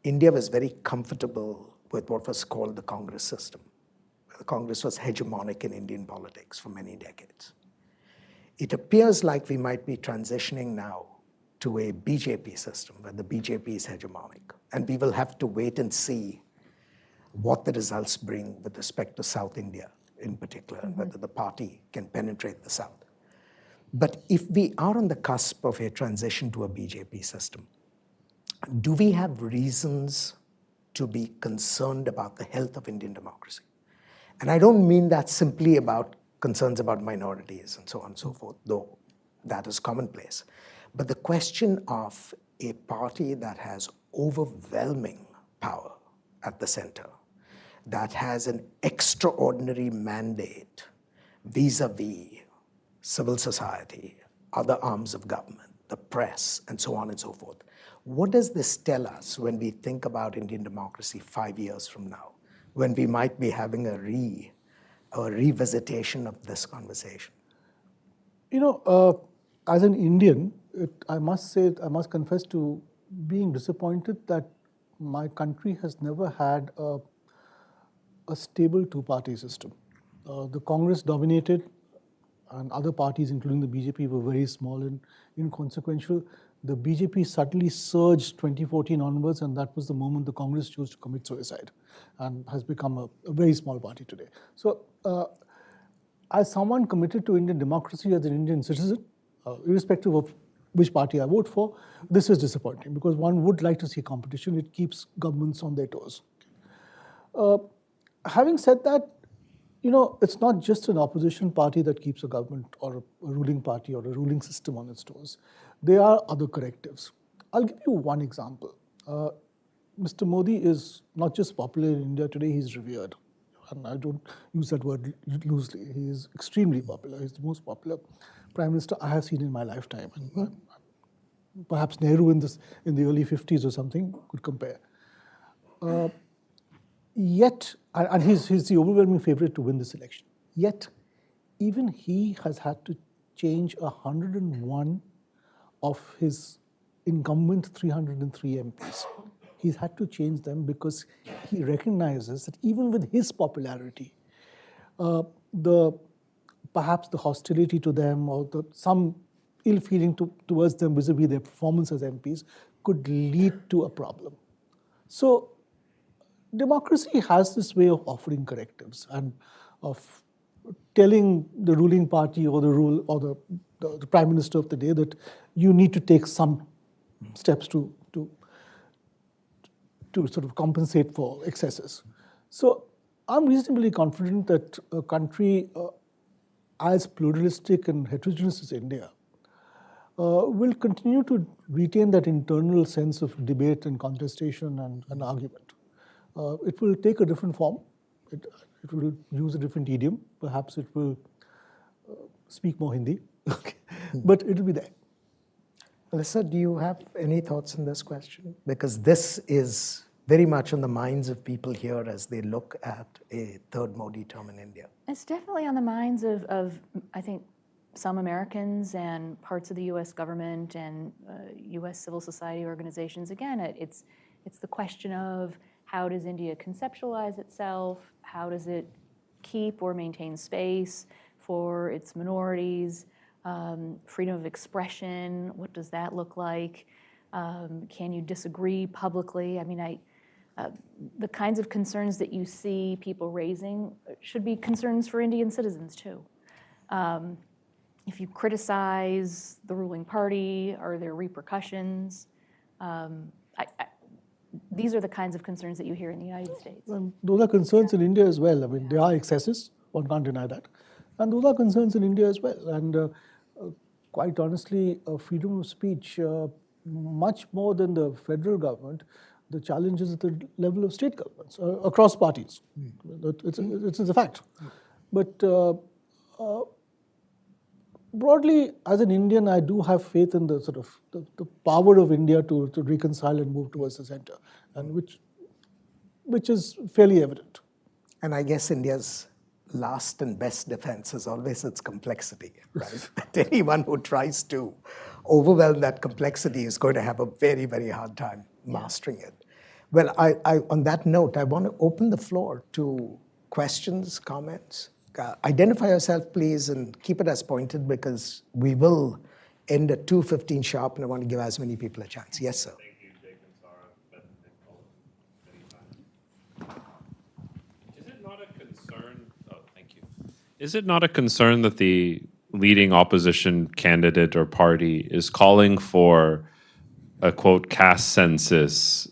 India was very comfortable with what was called the Congress system. The Congress was hegemonic in Indian politics for many decades. It appears like we might be transitioning now to a BJP system where the BJP is hegemonic. And we will have to wait and see what the results bring with respect to South India in particular, and whether the party can penetrate the South. But if we are on the cusp of a transition to a BJP system, do we have reasons to be concerned about the health of Indian democracy? And I don't mean that simply about concerns about minorities and so on and so forth, though that is commonplace. But the question of a party that has overwhelming power at the center, that has an extraordinary mandate vis-a-vis civil society, other arms of government, the press, and so on and so forth. What does this tell us when we think about Indian democracy 5 years from now, when we might be having a revisitation of this conversation? As an Indian, I must confess to being disappointed that my country has never had a stable two-party system. The Congress dominated, and other parties, including the BJP, were very small and inconsequential. The BJP suddenly surged 2014 onwards, and that was the moment the Congress chose to commit suicide and has become a very small party today. So, as someone committed to Indian democracy as an Indian citizen, irrespective of which party I vote for, this is disappointing because one would like to see competition. It keeps governments on their toes. Having said that, it's not just an opposition party that keeps a government or a ruling party or a ruling system on its toes. There are other correctives. I'll give you one example. Mr. Modi is not just popular in India today, he's revered. And I don't use that word loosely. He is extremely popular. He's the most popular Prime Minister I have seen in my lifetime. And perhaps Nehru in the early 50s or something could compare. Yet, and he's the overwhelming favorite to win this election. Yet, even he has had to change 101 of his incumbent 303 MPs. He's had to change them because he recognizes that even with his popularity, perhaps the hostility to them or some ill feeling towards them vis-a-vis their performance as MPs could lead to a problem. So, democracy has this way of offering correctives and of telling the ruling party or the Prime Minister of the day that you need to take some steps to sort of compensate for excesses. So I'm reasonably confident that a country as pluralistic and heterogeneous as India will continue to retain that internal sense of debate and contestation and argument. It will take a different form. It will use a different idiom. Perhaps it will speak more Hindi, okay. But it'll be there. Alyssa, do you have any thoughts on this question? Because this is very much on the minds of people here as they look at a third Modi term in India. It's definitely on the minds of I think, some Americans and parts of the U.S. government and U.S. civil society organizations. Again, it's the question of how does India conceptualize itself? How does it keep or maintain space for its minorities? Freedom of expression, what does that look like? Can you disagree publicly? I mean, the kinds of concerns that you see people raising should be concerns for Indian citizens too. If you criticize the ruling party, are there repercussions? These are the kinds of concerns that you hear in the United States. And those are concerns in India as well. I mean, there are excesses, one can't deny that. And those are concerns in India as well. And quite honestly, freedom of speech, much more than the federal government, the challenge is at the level of state governments, across parties. It's a fact. But broadly, as an Indian, I do have faith in the sort of the power of India to reconcile and move towards the center, and which is fairly evident. And I guess India's last and best defense is always its complexity, right? That anyone who tries to overwhelm that complexity is going to have a very, very hard time mastering it. Well, on that note, I want to open the floor to questions, comments. Identify yourself, please, and keep it as pointed because we will end at 2:15 sharp, and I want to give as many people a chance. Yes, sir. Thank you, Jake and Sarah. Beth and Paul, many times. Is it not a concern? Oh, thank you. Is it not a concern that the leading opposition candidate or party is calling for a quote caste census,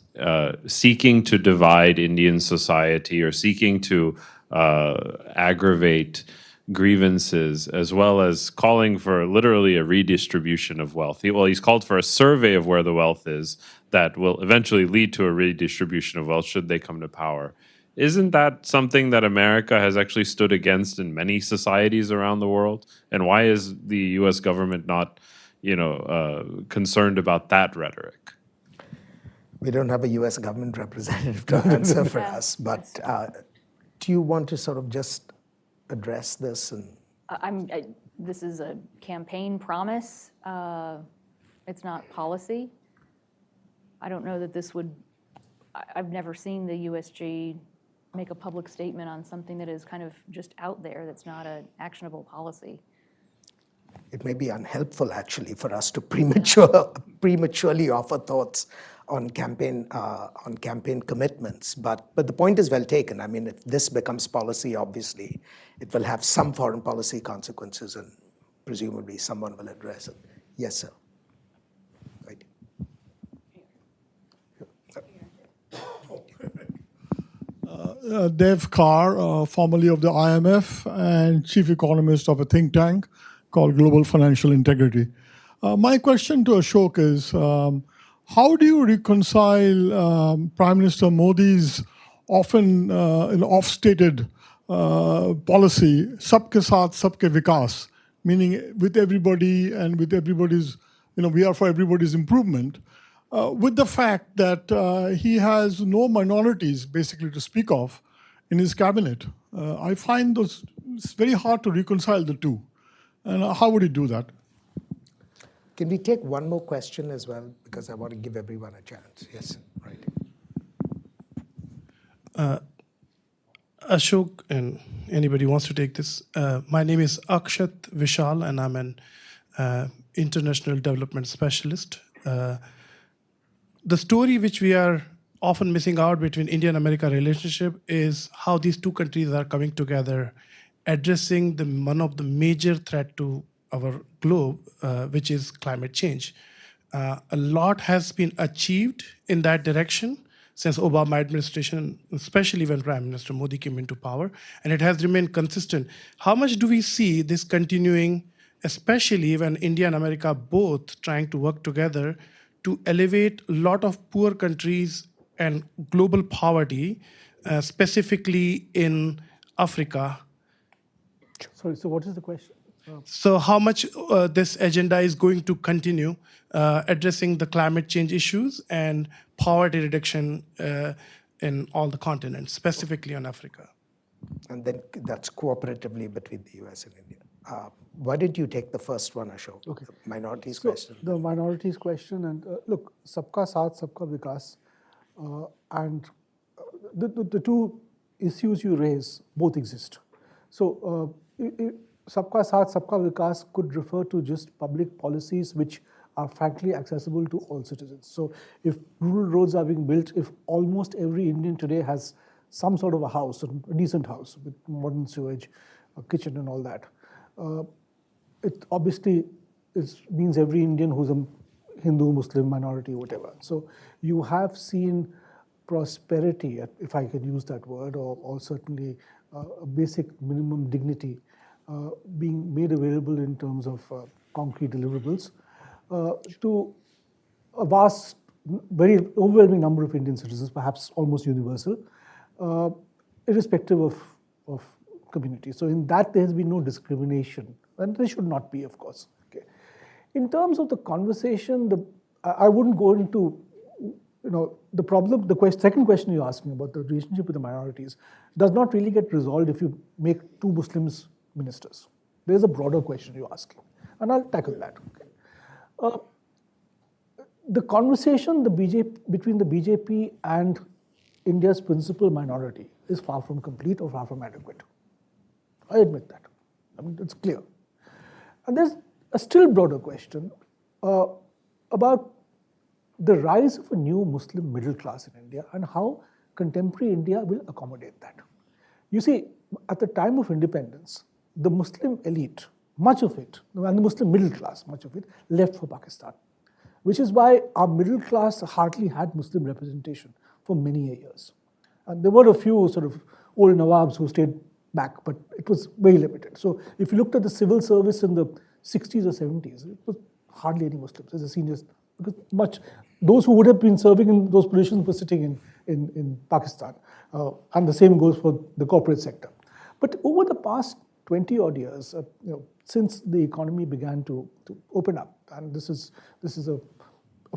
seeking to divide Indian society or seeking to aggravate grievances, as well as calling for literally a redistribution of wealth? He's called for a survey of where the wealth is that will eventually lead to a redistribution of wealth should they come to power. Isn't that something that America has actually stood against in many societies around the world? And why is the U.S. government not, concerned about that rhetoric? We don't have a U.S. government representative to answer for us, but do you want to sort of just address this? And This is a campaign promise. It's not policy. I don't know that this would. I've never seen the USG make a public statement on something that is kind of just out there. That's not an actionable policy. It may be unhelpful, actually, for us to prematurely offer thoughts on campaign commitments. But the point is well taken. I mean, if this becomes policy, obviously, it will have some foreign policy consequences, and presumably someone will address it. Yes, sir. Right. Dev Carr, formerly of the IMF and chief economist of a think tank called Global Financial Integrity. My question to Ashok is, how do you reconcile Prime Minister Modi's often off-stated policy, sabke saath, sabke vikas, meaning with everybody and with everybody's, we are for everybody's improvement, with the fact that he has no minorities basically to speak of in his cabinet? I find it's very hard to reconcile the two. And how would he do that? Can we take one more question as well? Because I want to give everyone a chance. Yes, right. Ashok, and anybody who wants to take this. My name is Akshat Vishal, and I'm an international development specialist. The story which we are often missing out between India-America relationship is how these two countries are coming together, addressing one of the major threat to our globe, which is climate change. A lot has been achieved in that direction since Obama administration, especially when Prime Minister Modi came into power, and it has remained consistent. How much do we see this continuing, especially when India and America both trying to work together to elevate a lot of poor countries and global poverty, specifically in Africa? Sorry, so what is the question? So how much this agenda is going to continue addressing the climate change issues and poverty reduction in all the continents, specifically on Africa? And then that's cooperatively between the US and India. Why did you take the first one, Ashok? Okay. The minorities So question. the minorities question, and look, Sabka Saath, Sabka Vikas, and the two issues you raise both exist. So Sabka Saath, Sabka Vikas could refer to just public policies which are frankly accessible to all citizens. So if rural roads are being built, if almost every Indian today has some sort of a house, a decent house with modern sewage, a kitchen and all that, it obviously means every Indian who's a Hindu, Muslim, minority, whatever. So you have seen prosperity, if I can use that word, or certainly a basic minimum dignity being made available in terms of concrete deliverables to a vast, very overwhelming number of Indian citizens, perhaps almost universal, irrespective of community. So in that, there has been no discrimination, and there should not be, of course. Okay. In terms of the conversation, I wouldn't go into, the problem. Second question you're asking about the relationship with the minorities does not really get resolved if you make two Muslims ministers. There's a broader question you're asking, and I'll tackle that. Okay. The conversation between the BJP and India's principal minority is far from complete or far from adequate. I admit that. I mean, it's clear. And there's a still broader question about the rise of a new Muslim middle class in India and how contemporary India will accommodate that. You see, at the time of independence, the Muslim elite, much of it, and the Muslim middle class, much of it, left for Pakistan, which is why our middle class hardly had Muslim representation for many years. And there were a few sort of old Nawabs who stayed back, but it was very limited. So if you looked at the civil service in the 60s or 70s, it was hardly any Muslims as a seniors, because those who would have been serving in those positions were sitting in Pakistan. And the same goes for the corporate sector. But over the past 20 odd years, since the economy began to open up, and this is a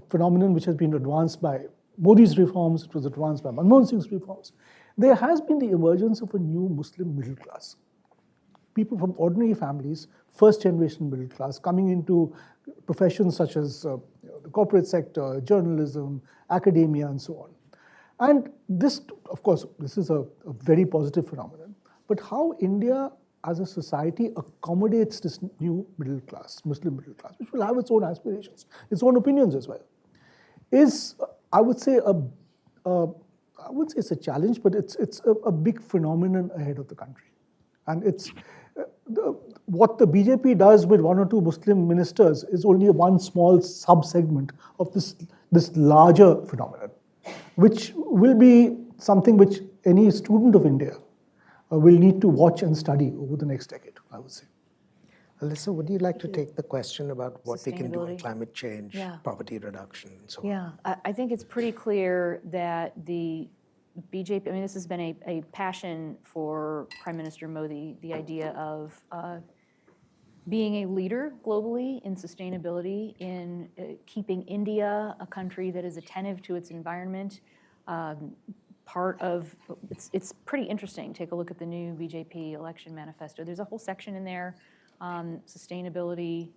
phenomenon which has been advanced by Modi's reforms, it was advanced by Manmohan Singh's reforms, there has been the emergence of a new Muslim middle class. People from ordinary families, first generation middle class, coming into professions such as the corporate sector, journalism, academia, and so on. And this, of course, this is a very positive phenomenon. But how India as a society accommodates this new middle class, Muslim middle class, which will have its own aspirations, its own opinions as well, is, I would say, I wouldn't say it's a challenge, but it's a big phenomenon ahead of the country. And it's what the BJP does with one or two Muslim ministers is only one small sub-segment of this larger phenomenon, which will be something which any student of India will need to watch and study over the next decade, I would say. Alyssa, would you like to take the question about what we can do on Sustainability. climate change, poverty reduction, and so on? Yeah, I think it's pretty clear that the BJP, I mean, this has been a passion for Prime Minister Modi, the idea of being a leader globally in sustainability, in keeping India a country that is attentive to its environment. Part of, it's pretty interesting. Take a look at the new BJP election manifesto. There's a whole section in there on sustainability,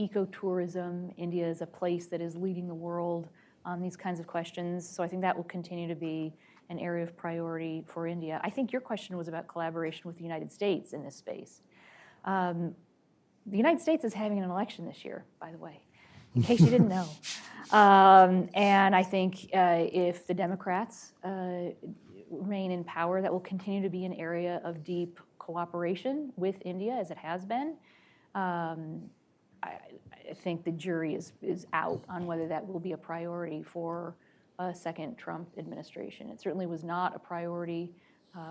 ecotourism. India is a place that is leading the world on these kinds of questions. So I think that will continue to be an area of priority for India. I think your question was about collaboration with the United States in this space. The United States is having an election this year, by the way, in case you didn't know. And I think if the Democrats remain in power, that will continue to be an area of deep cooperation with India, as it has been. I think the jury is out on whether that will be a priority for a second Trump administration. It certainly was not a priority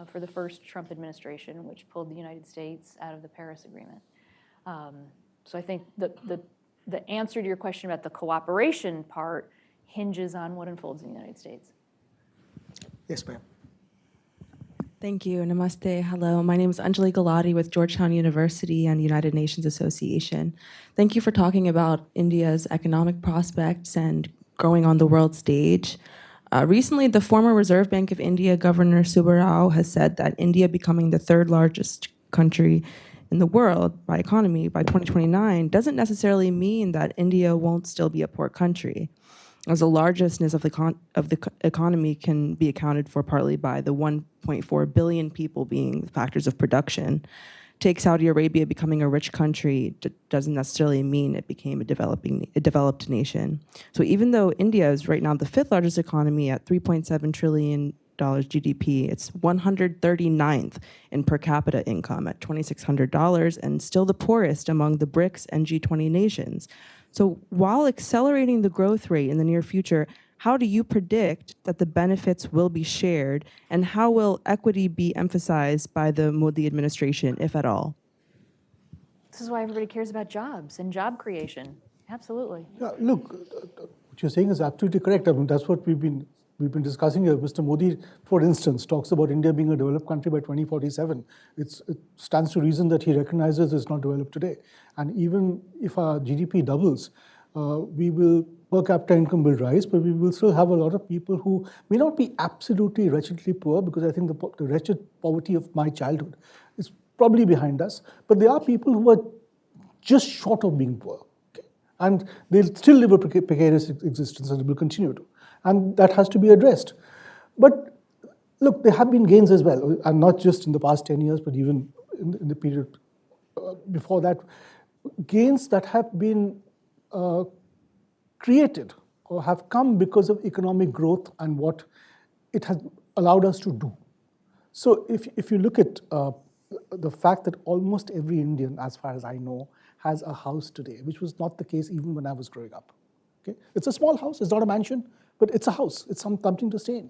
for the first Trump administration, which pulled the United States out of the Paris Agreement. So I think the answer to your question about the cooperation part hinges on what unfolds in the United States. Yes, ma'am. Thank you. Namaste. Hello. My name is Anjali Gulati with Georgetown University and the United Nations Association. Thank you for talking about India's economic prospects and growing on the world stage. Recently, the former Reserve Bank of India Governor Subbarao has said that India becoming the third largest country in the world by economy by 2029 doesn't necessarily mean that India won't still be a poor country, as the largestness of the economy can be accounted for partly by the 1.4 billion people being factors of production. Take Saudi Arabia becoming a rich country doesn't necessarily mean it became a developed nation. So even though India is right now the fifth largest economy at $3.7 trillion GDP, it's 139th in per capita income at $2,600 and still the poorest among the BRICS and G20 nations. So while accelerating the growth rate in the near future, how do you predict that the benefits will be shared, and how will equity be emphasized by the Modi administration, if at all? This is why everybody cares about jobs and job creation. Absolutely. Yeah, look, what you're saying is absolutely correct. I mean, that's what we've been discussing here. Mr. Modi, for instance, talks about India being a developed country by 2047. It stands to reason that he recognizes it's not developed today. And even if our GDP doubles, per capita income will rise, but we will still have a lot of people who may not be absolutely wretchedly poor, because I think the wretched poverty of my childhood is probably behind us. But there are people who are just short of being poor. Okay? And they'll still live a precarious existence, and they will continue to. And that has to be addressed. But look, there have been gains as well, and not just in the past 10 years, but even in the period before that. Gains that have been created or have come because of economic growth and what it has allowed us to do. So if you look at the fact that almost every Indian, as far as I know, has a house today, which was not the case even when I was growing up. Okay? It's a small house, it's not a mansion, but it's a house, it's something to stay in.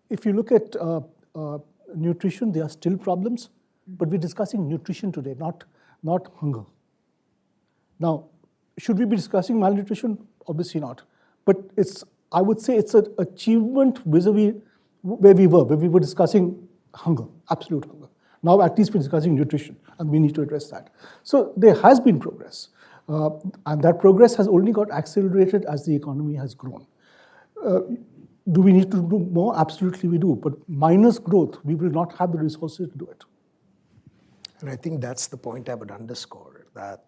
If you look at nutrition, there are still problems, but we're discussing nutrition today, not hunger. Now, should we be discussing malnutrition? Obviously not. But I would say it's an achievement vis-a-vis where we were discussing hunger, absolute hunger. Now at least we're discussing nutrition, and we need to address that. So there has been progress, and that progress has only got accelerated as the economy has grown. Do we need to do more? Absolutely we do. But minus growth, we will not have the resources to do it. And I think that's the point I would underscore, that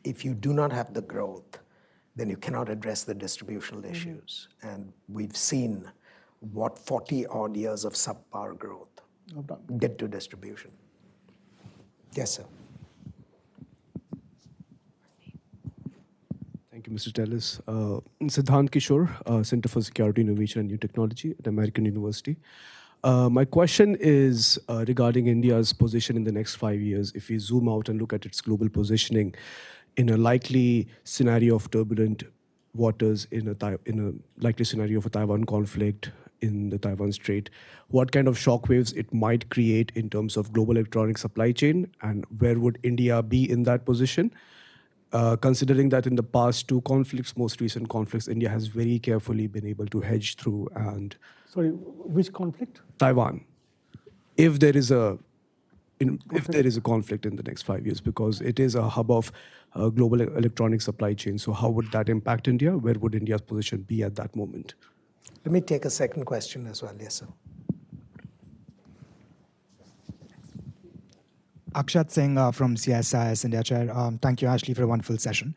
if you do not have the growth, then you cannot address the distributional issues. And we've seen what 40-odd years of subpar growth did to distribution. Yes, sir. Thank you, Mr. Tellis. Siddhant Kishore, Center for Security, Innovation and New Technology at American University. My question is regarding India's position in the next 5 years. If we zoom out and look at its global positioning, in a likely scenario of turbulent waters, in a likely scenario of a Taiwan conflict in the Taiwan Strait, what kind of shockwaves it might create in terms of global electronic supply chain, and where would India be in that position? Considering that in the past two conflicts, most recent conflicts, India has very carefully been able to hedge through and... Sorry, which conflict? Taiwan. If there is a conflict in the next 5 years, because it is a hub of global electronic supply chain. So how would that impact India? Where would India's position be at that moment? Let me take a second question as well. Yes, sir. Akshat Singh from CSIS India Chair. Thank you, Ashley, for a wonderful session.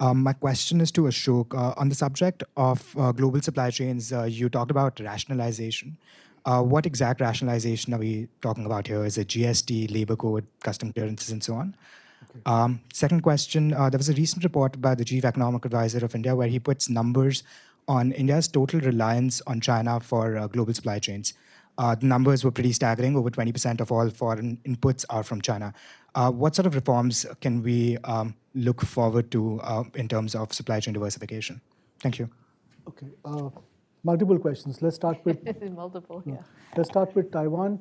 My question is to Ashok. On the subject of global supply chains, you talked about rationalization. What exact rationalization are we talking about here? Is it GST, labor code, custom clearances, and so on? Okay. Second question, there was a recent report by the Chief Economic Advisor of India where he puts numbers on India's total reliance on China for global supply chains. The numbers were pretty staggering. Over 20% of all foreign inputs are from China. What sort of reforms can we look forward to in terms of supply chain diversification? Thank you. Okay. Multiple questions. Let's start with... Multiple, yeah. Let's start with Taiwan.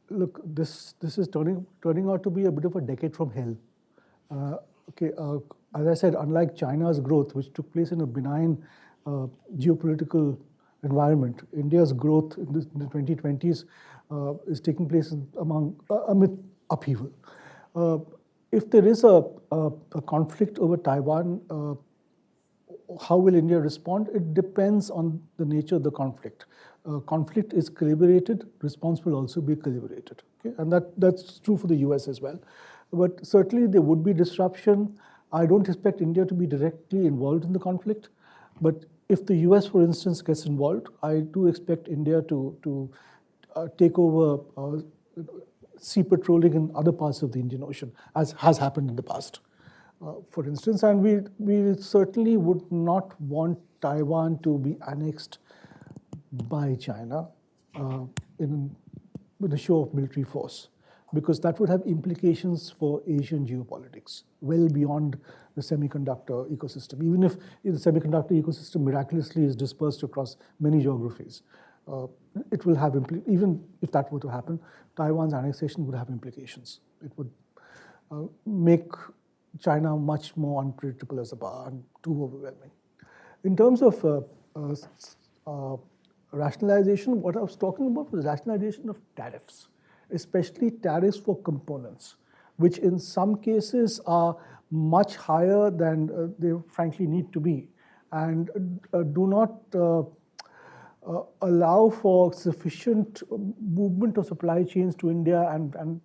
Look, this is turning out to be a bit of a decade from hell. As I said, unlike China's growth, which took place in a benign geopolitical environment. India's growth in the 2020s is taking place amid upheaval. If there is a conflict over Taiwan, how will India respond? It depends on the nature of the conflict. Conflict is calibrated, response will also be calibrated. Okay? And that's true for the US as well. But certainly there would be disruption. I don't expect India to be directly involved in the conflict. But if the US, for instance, gets involved, I do expect India to take over sea patrolling in other parts of the Indian Ocean, as has happened in the past, for instance. And we certainly would not want Taiwan to be annexed by China with a show of military force, because that would have implications for Asian geopolitics well beyond the semiconductor ecosystem. Even if the semiconductor ecosystem miraculously is dispersed across many geographies, it will have, even if that were to happen, Taiwan's annexation would have implications. It would make China much more unpredictable as a power and too overwhelming. In terms of rationalization, what I was talking about was rationalization of tariffs, especially tariffs for components, which in some cases are much higher than they frankly need to be, and do not allow for sufficient movement of supply chains to India and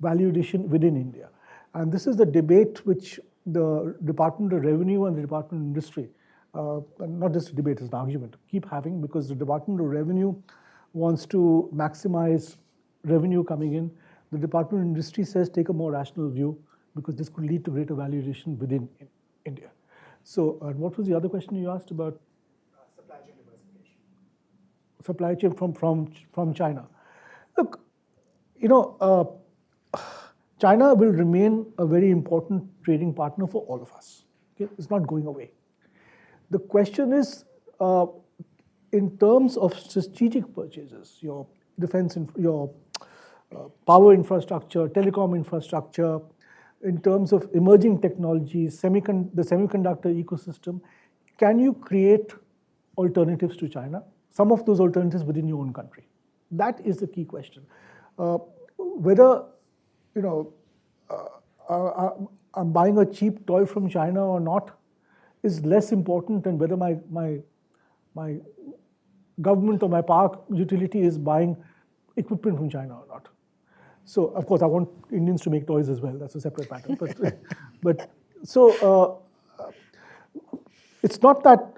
value addition within India. And this is the debate which the Department of Revenue and the Department of Industry, not just a debate, it's an argument, keep having, because the Department of Revenue wants to maximize revenue coming in. The Department of Industry says take a more rational view, because this could lead to greater value addition within India. So what was the other question you asked about? Supply chain diversification. Supply chain from China. Look, China will remain a very important trading partner for all of us. Okay? It's not going away. The question is, in terms of strategic purchases, your defense, your power infrastructure, telecom infrastructure, in terms of emerging technologies, the semiconductor ecosystem, can you create alternatives to China? Some of those alternatives within your own country. That is the key question. Whether I'm buying a cheap toy from China or not is less important than whether my government or my power utility is buying equipment from China or not. So, of course, I want Indians to make toys as well. That's a separate matter. But it's not that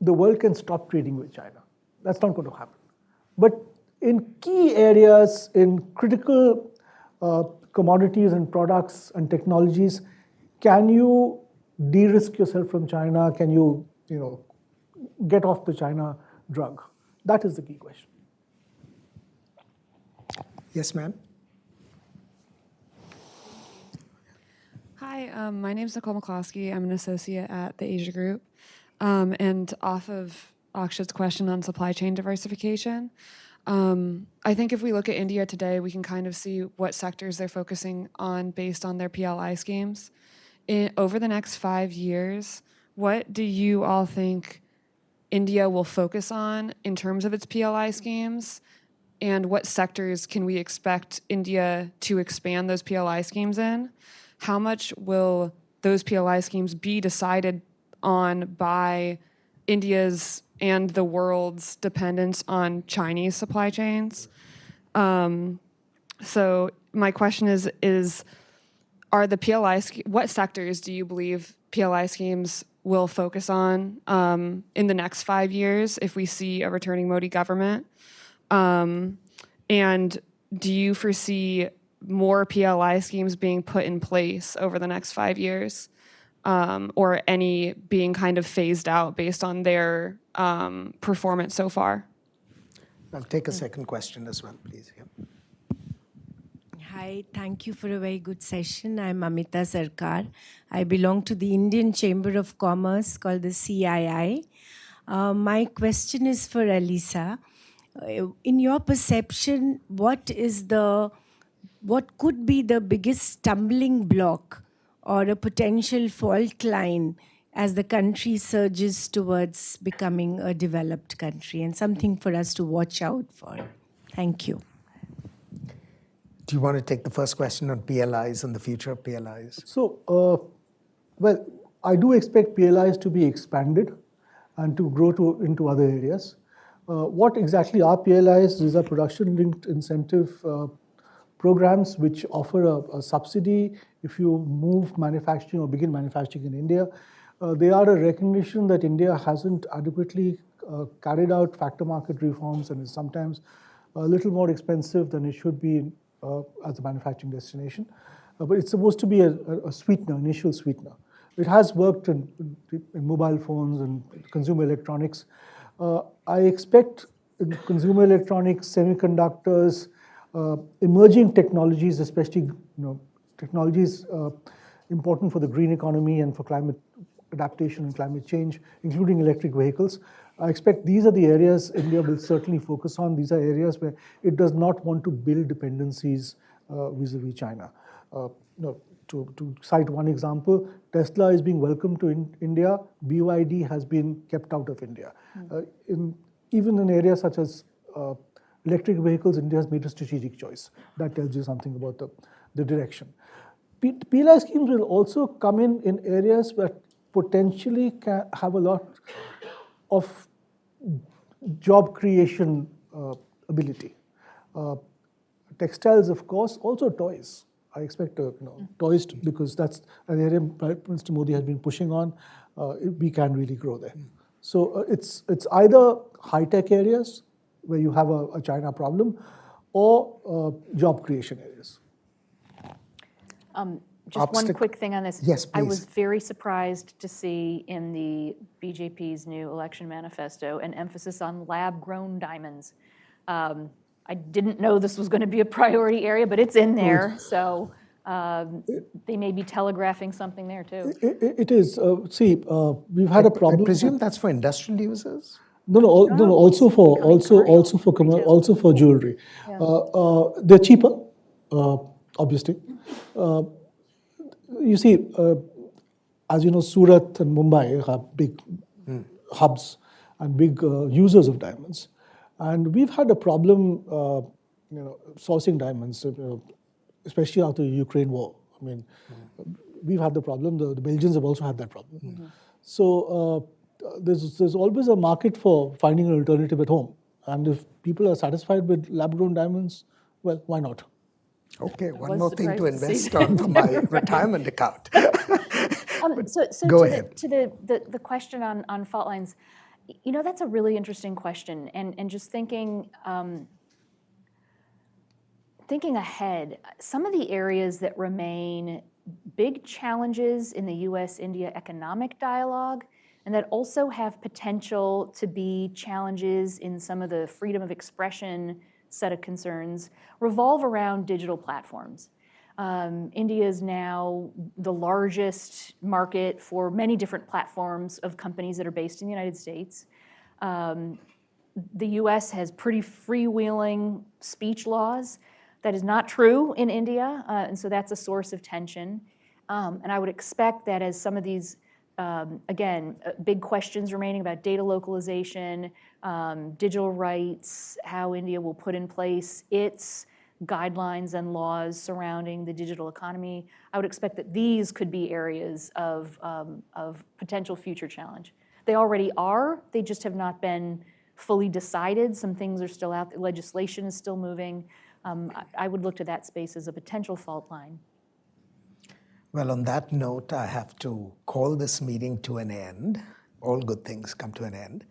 the world can stop trading with China. That's not going to happen. But in key areas, in critical commodities and products and technologies, can you de-risk yourself from China? Can you, get off the China drug? That is the key question. Yes, ma'am. Hi, my name is Nicole McCloskey. I'm an associate at the Asia Group. And off of Akshat's question on supply chain diversification, I think if we look at India today, we can kind of see what sectors they're focusing on based on their PLI schemes. Over the next 5 years, what do you all think India will focus on in terms of its PLI schemes? And what sectors can we expect India to expand those PLI schemes in? How much will those PLI schemes be decided on by India's and the world's dependence on Chinese supply chains? So my question is are the what sectors do you believe PLI schemes will focus on in the next 5 years if we see a returning Modi government? And do you foresee more PLI schemes being put in place over the next 5 years, or any being kind of phased out based on their performance so far? I'll take a second question as well, please. Yeah. Hi, thank you for a very good session. I'm Amita Sarkar. I belong to the Indian Chamber of Commerce called the CII. My question is for Alyssa. In your perception, what could be the biggest stumbling block or a potential fault line as the country surges towards becoming a developed country, and something for us to watch out for. Thank you. Do you want to take the first question on PLIs and the future of PLIs? So, well, I do expect PLIs to be expanded and to grow into other areas. What exactly are PLIs? These are production-linked incentive programs which offer a subsidy if you move manufacturing or begin manufacturing in India. They are a recognition that India hasn't adequately carried out factor market reforms and is sometimes a little more expensive than it should be as a manufacturing destination. But it's supposed to be a sweetener, initial sweetener. It has worked in mobile phones and consumer electronics. I expect in consumer electronics, semiconductors, emerging technologies, especially technologies important for the green economy and for climate adaptation and climate change, including electric vehicles. I expect these are the areas India will certainly focus on. These are areas where it does not want to build dependencies vis-a-vis China. To cite one example, Tesla is being welcomed to India. BYD has been kept out of India. Even in areas such as electric vehicles, India has made a strategic choice. That tells you something about the direction. PLI schemes will also come in areas where potentially can have a lot of job creation ability. Textiles, of course, also toys. I expect toys because that's an area Prime Minister Modi has been pushing on. We can really grow there. So it's either high-tech areas where you have a China problem or job creation areas. Just one quick thing on this. Yes, please. I was very surprised to see in the BJP's new election manifesto an emphasis on lab-grown diamonds. I didn't know this was going to be a priority area, but it's in there. So they may be telegraphing something there too. It is. We've had a problem. I presume that's for industrial users? No, also for jewelry. Yeah. They're cheaper, obviously. You see, as you know, Surat and Mumbai have big hubs and big users of diamonds. And we've had a problem, sourcing diamonds, especially after the Ukraine war. I mean, we've had the problem. The Belgians have also had that problem. So there's always a market for finding an alternative at home. And if people are satisfied with lab-grown diamonds, well, why not? Okay, one more thing to invest on for my retirement account. So Go to ahead. To the question on fault lines, that's a really interesting question. And just thinking ahead, some of the areas that remain big challenges in the U.S.-India economic dialogue and that also have potential to be challenges in some of the freedom of expression set of concerns revolve around digital platforms. India is now the largest market for many different platforms of companies that are based in the United States. The US has pretty freewheeling speech laws. That is not true in India, and so that's a source of tension. And I would expect that as some of these, big questions remaining about data localization, digital rights, how India will put in place its guidelines and laws surrounding the digital economy, I would expect that these could be areas of potential future challenge. They already are, they just have not been fully decided. Some things are still out, legislation is still moving. I would look to that space as a potential fault line. Well, on that note, I have to call this meeting to an end. All good things come to an end.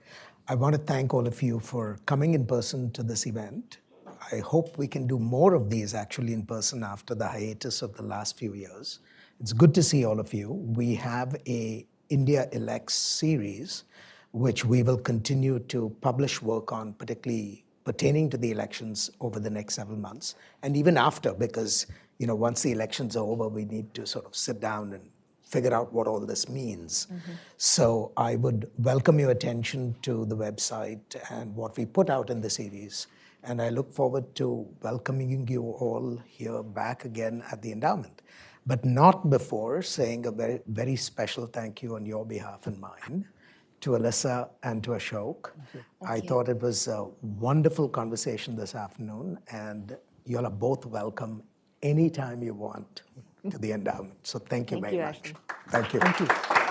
I want to thank all of you for coming in person to this event. I hope we can do more of these actually in person after the hiatus of the last few years. It's good to see all of you. We have a India Elects series, which we will continue to publish work on, particularly pertaining to the elections over the next several months, and even after, because once the elections are over, we need to sort of sit down and figure out what all this means. So I would welcome your attention to the website and what we put out in the series. And I look forward to welcoming you all here back again at the endowment. but not before saying a very, very special thank you on your behalf and mine to Alyssa and to Ashok. I thought it was a wonderful conversation this afternoon, and you all are both welcome anytime you want to the endowment. So thank you very much. Ashley. Thank you. Thank you.